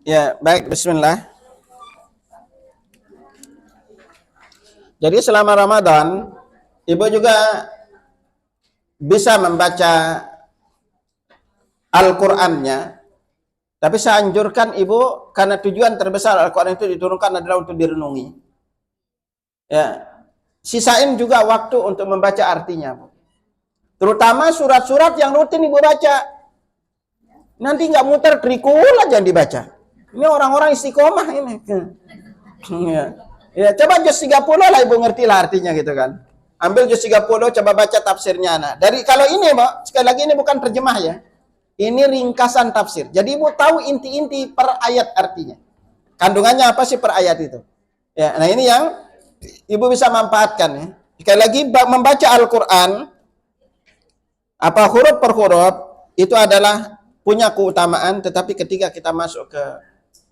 Ya, baik, bismillah. Jadi selama Ramadan, ibu juga bisa membaca Al-Qur'annya. Tapi saya anjurkan ibu, karena tujuan terbesar Al-Qur'an itu diturunkan adalah untuk direnungi. Ya, sisain juga waktu untuk membaca artinya, Bu. Terutama surat-surat yang rutin ibu baca. Nanti nggak muter trikul aja yang dibaca. Ini orang-orang istiqomah ini. Ya, coba juz 30 lah ibu ngerti lah artinya gitu kan. Ambil juz 30, coba baca tafsirnya. Nah, dari kalau ini, Mbak, sekali lagi ini bukan terjemah, ya. Ini ringkasan tafsir. Jadi ibu tahu inti-inti per ayat artinya. Kandungannya apa sih per ayat itu? Ya, nah ini yang ibu bisa manfaatkan ya. Sekali lagi membaca Al-Quran, apa huruf per huruf itu adalah punya keutamaan, tetapi ketika kita masuk ke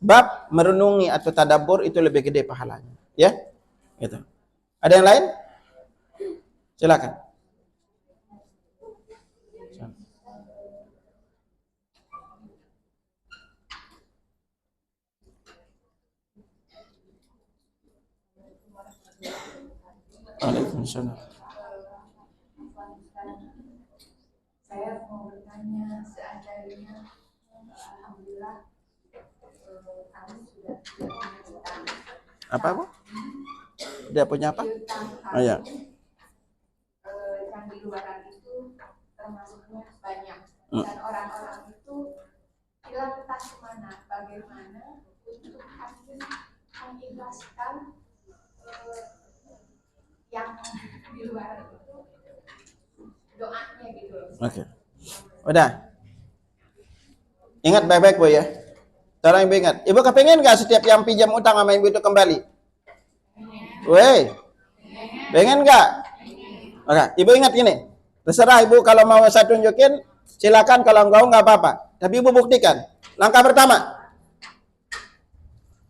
bab merenungi atau tadabbur itu lebih gede pahalanya. Ya, gitu. Ada yang lain? Silakan. Waalaikumsalam. Saya mau bertanya, seandainya alhamdulillah kami sudah punya utang. Apa, Bu? Dia punya apa? Oh ya. Yang di luaran itu termasuknya banyak dan orang-orang itu hilang entah kemana, bagaimana untuk kami mengikhlaskan yang di luaran itu doanya gitu loh. Oke. Udah. Ingat baik-baik, Bu ya. Tolong Ibu ingat. Ibu kepengen gak setiap yang pinjam utang sama Ibu itu kembali? Woi. Pengen gak? Oke, Ibu ingat gini. Terserah Ibu kalau mau saya tunjukin, silakan, kalau enggak nggak apa-apa. Tapi Ibu buktikan. Langkah pertama.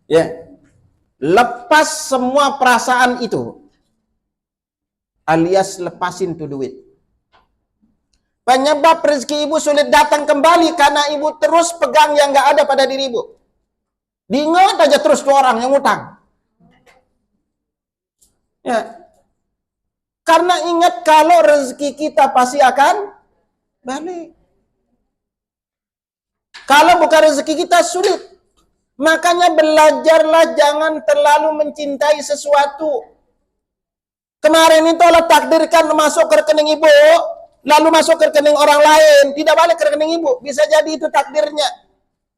Ya. Lepas semua perasaan itu. Alias lepasin tuh duit. Penyebab rezeki ibu sulit datang kembali karena ibu terus pegang yang nggak ada pada diri ibu. Diingat aja terus tuh orang yang utang. Ya. Karena ingat kalau rezeki kita pasti akan balik. Kalau bukan rezeki kita sulit. Makanya belajarlah jangan terlalu mencintai sesuatu. Kemarin itu Allah takdirkan masuk ke rekening ibu, lalu masuk ke rekening orang lain, tidak balik ke rekening ibu. Bisa jadi itu takdirnya.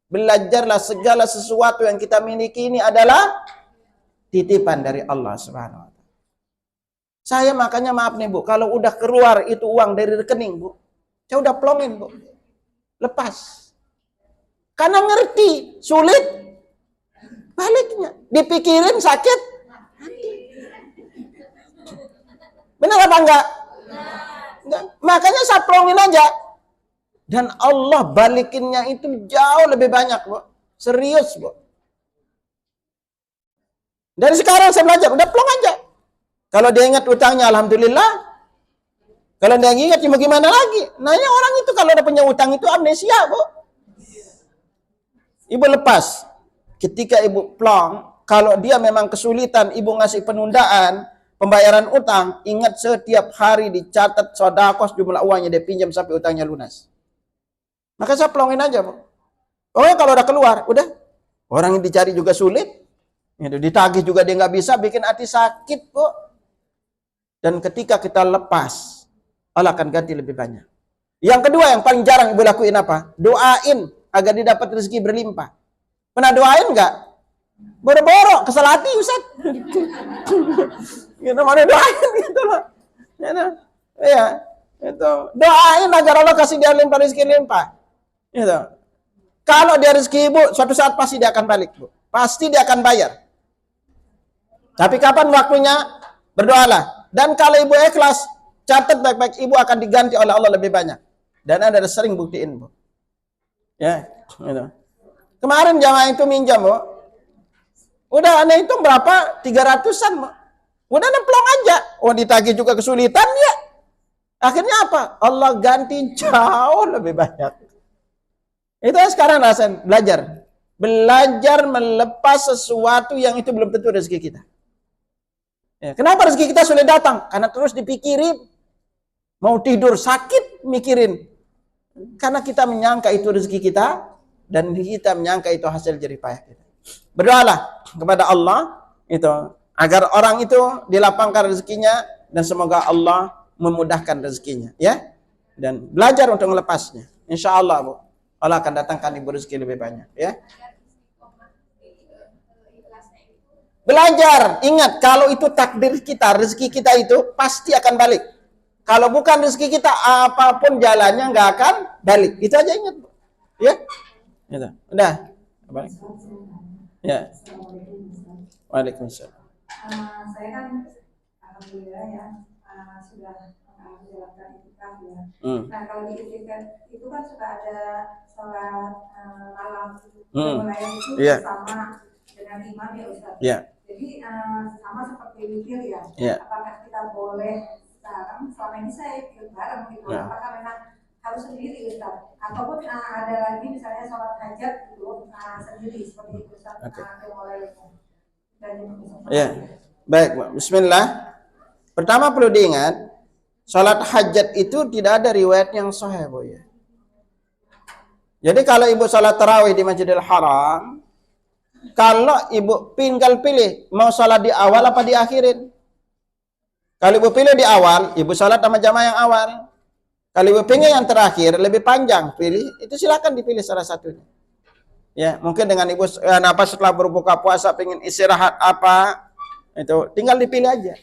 Belajarlah segala sesuatu yang kita miliki ini adalah titipan dari Allah Subhanahu wa taala. Saya makanya maaf nih Bu, kalau udah keluar itu uang dari rekening Bu, saya udah plongin Bu. Lepas. Karena ngerti, sulit baliknya. Dipikirin sakit hati. Benar apa enggak? Enggak. Makanya saya plongin aja. Dan Allah balikinnya itu jauh lebih banyak, Bu. Serius, Bu. Dari sekarang saya belajar, udah plong aja. Kalau dia ingat utangnya, alhamdulillah. Kalau dia ingat, ya gimana lagi? Nanya orang itu kalau udah punya utang itu amnesia, Bu. Ibu lepas. Ketika ibu plong, kalau dia memang kesulitan, ibu ngasih penundaan, pembayaran utang, ingat setiap hari dicatat sedekah jumlah uangnya dia pinjam sampai utangnya lunas. Maka saya plongin aja, Bu. Pokoknya kalau udah keluar, udah. Orang yang dicari juga sulit. Ditagih juga dia nggak bisa, bikin hati sakit, Bu. Dan ketika kita lepas, Allah akan ganti lebih banyak. Yang kedua yang paling jarang ibu lakuin apa? Doain agar dia dapat rezeki berlimpah. Pernah doain nggak? Boro-boro, kesal hati Ustaz. Gitu, mana doain gitu loh. Ya, itu. Doain agar Allah kasih dia limpah. Gitu. Kalau dia rezeki ibu, suatu saat pasti dia akan balik, Bu. Pasti dia akan bayar. Tapi kapan waktunya? Berdoalah. Dan kalau ibu ikhlas, catat baik-baik, ibu akan diganti oleh Allah lebih banyak. Dan ada sering buktiin, Bu. Ya, gitu. Kemarin jamaah itu minjam, Bu. Udah aneh itu berapa? 300-an, Bu. Udah nemplong aja. Oh, ditagih juga kesulitan ya. Akhirnya apa? Allah ganti jauh lebih banyak. Itu sekarang rasain, belajar. Belajar melepas sesuatu yang itu belum tentu rezeki kita. Ya, kenapa rezeki kita sulit datang? Karena terus dipikirin. Mau tidur sakit mikirin. Karena kita menyangka itu rezeki kita. Dan kita menyangka itu hasil jerih payah kita. Berdoalah kepada Allah itu agar orang itu dilapangkan rezekinya. Dan semoga Allah memudahkan rezekinya. Ya. Dan belajar untuk melepasnya. Insya Allah, Bu. Allah akan datangkan ibu rezeki lebih banyak. Ya. Belajar, ingat kalau itu takdir kita, rezeki kita itu pasti akan balik. Kalau bukan rezeki kita, apapun jalannya nggak akan balik. Itu aja ingat. Ya, gitu. Udah. Apa? Ya. Waalaikumsalam. Saya kan alhamdulillah ya sudah menjalankan itikaf ya. Nah kalau di itikaf itu kan suka ada sholat malam mulai itu bersama dengan imam ya Ustaz. Jadi sama seperti witir ya. Apakah kita boleh sekarang selama ini saya ikut bareng gitu? Apakah memang harus sendiri Ustaz? Ataupun ada lagi misalnya sholat hajat gitu sendiri seperti itu Ustaz. Ya, baik, Bismillah. Pertama perlu diingat, sholat hajat itu tidak ada riwayat yang sahih, Bu ya. Jadi kalau ibu sholat tarawih di Masjidil Haram, kalau ibu tinggal pilih mau sholat di awal apa di akhirin. Kalau ibu pilih di awal, ibu sholat sama jamaah yang awal. Kalau ibu pilih yang terakhir lebih panjang, pilih itu silakan dipilih salah satunya. Ya, mungkin dengan ibu setelah berbuka puasa pengen istirahat apa, itu tinggal dipilih aja.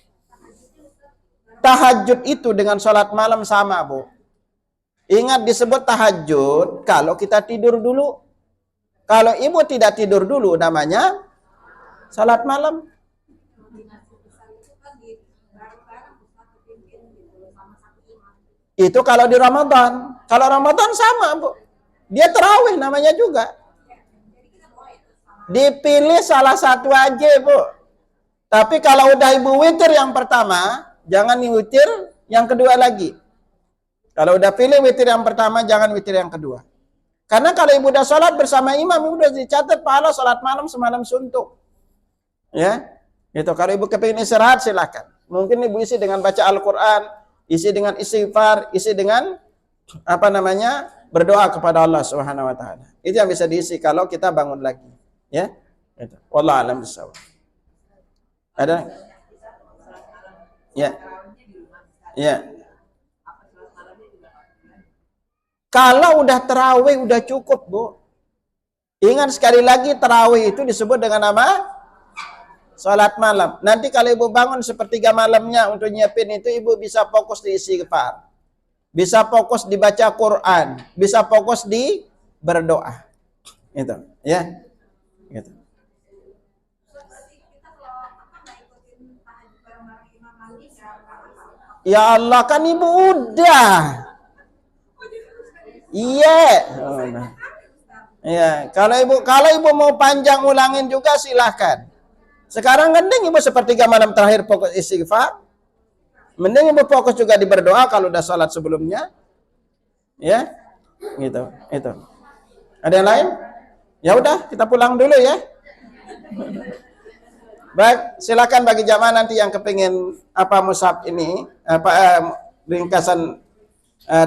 Tahajud itu dengan sholat malam sama, Bu. Ingat disebut tahajud kalau kita tidur dulu. Kalau ibu tidak tidur dulu namanya sholat malam. Itu kalau di Ramadan. Kalau Ramadan sama, Bu. Dia tarawih namanya juga. Dipilih salah satu aja, Bu. Tapi kalau udah ibu witir yang pertama, jangan witir yang kedua lagi. Kalau udah pilih witir yang pertama, jangan witir yang kedua. Karena kalau ibu udah sholat bersama imam, ibu udah dicatat pahala sholat malam semalam suntuk. Ya, itu kalau ibu kepingin istirahat silakan. Mungkin ibu isi dengan baca Al-Quran, isi dengan istighfar, isi dengan berdoa kepada Allah Subhanahu Wa Taala. Itu yang bisa diisi kalau kita bangun lagi. Ya, itu. Wallahu a'lam bishawab. Ada? Ya. Ya. Kalau udah tarawih udah cukup, Bu. Ingat sekali lagi tarawih itu disebut dengan nama salat malam. Nanti kalau ibu bangun sepertiga malamnya untuk nyiapin itu, ibu bisa fokus di istighfar. Bisa fokus dibaca Quran, bisa fokus di berdoa. Itu, ya. Gitu. Ya Allah, kan ibu udah. Iya. Ya, kalau ibu mau panjang ulangin juga silahkan. Sekarang mending ibu sepertiga malam terakhir fokus istighfar. Mending ibu fokus juga di berdoa kalau udah sholat sebelumnya. Ya. Gitu, itu. Ada yang lain? Ya udah, kita pulang dulu ya. Baik, silakan bagi jamaah nanti yang kepingin mushaf ini, ringkasan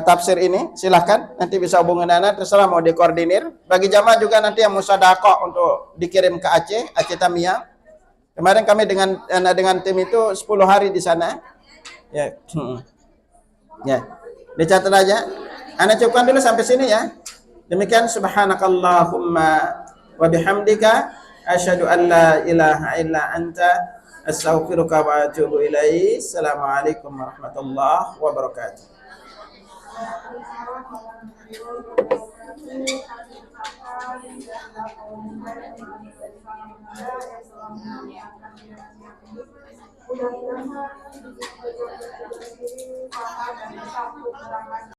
tafsir ini, silahkan nanti bisa hubungi Nana, terserah mau dikoordinir. Bagi jamaah juga nanti yang musadaqah untuk dikirim ke Aceh Tamiang. Kemarin kami dengan tim itu 10 hari di sana. Ya. Ya. Dicatat aja. Ana cukupkan dulu sampai sini ya. Demikian subhanakallahumma wa bihamdika asyhadu an la ilaha illa anta astaghfiruka wa atubu ilaik. Assalamualaikum warahmatullahi wabarakatuh.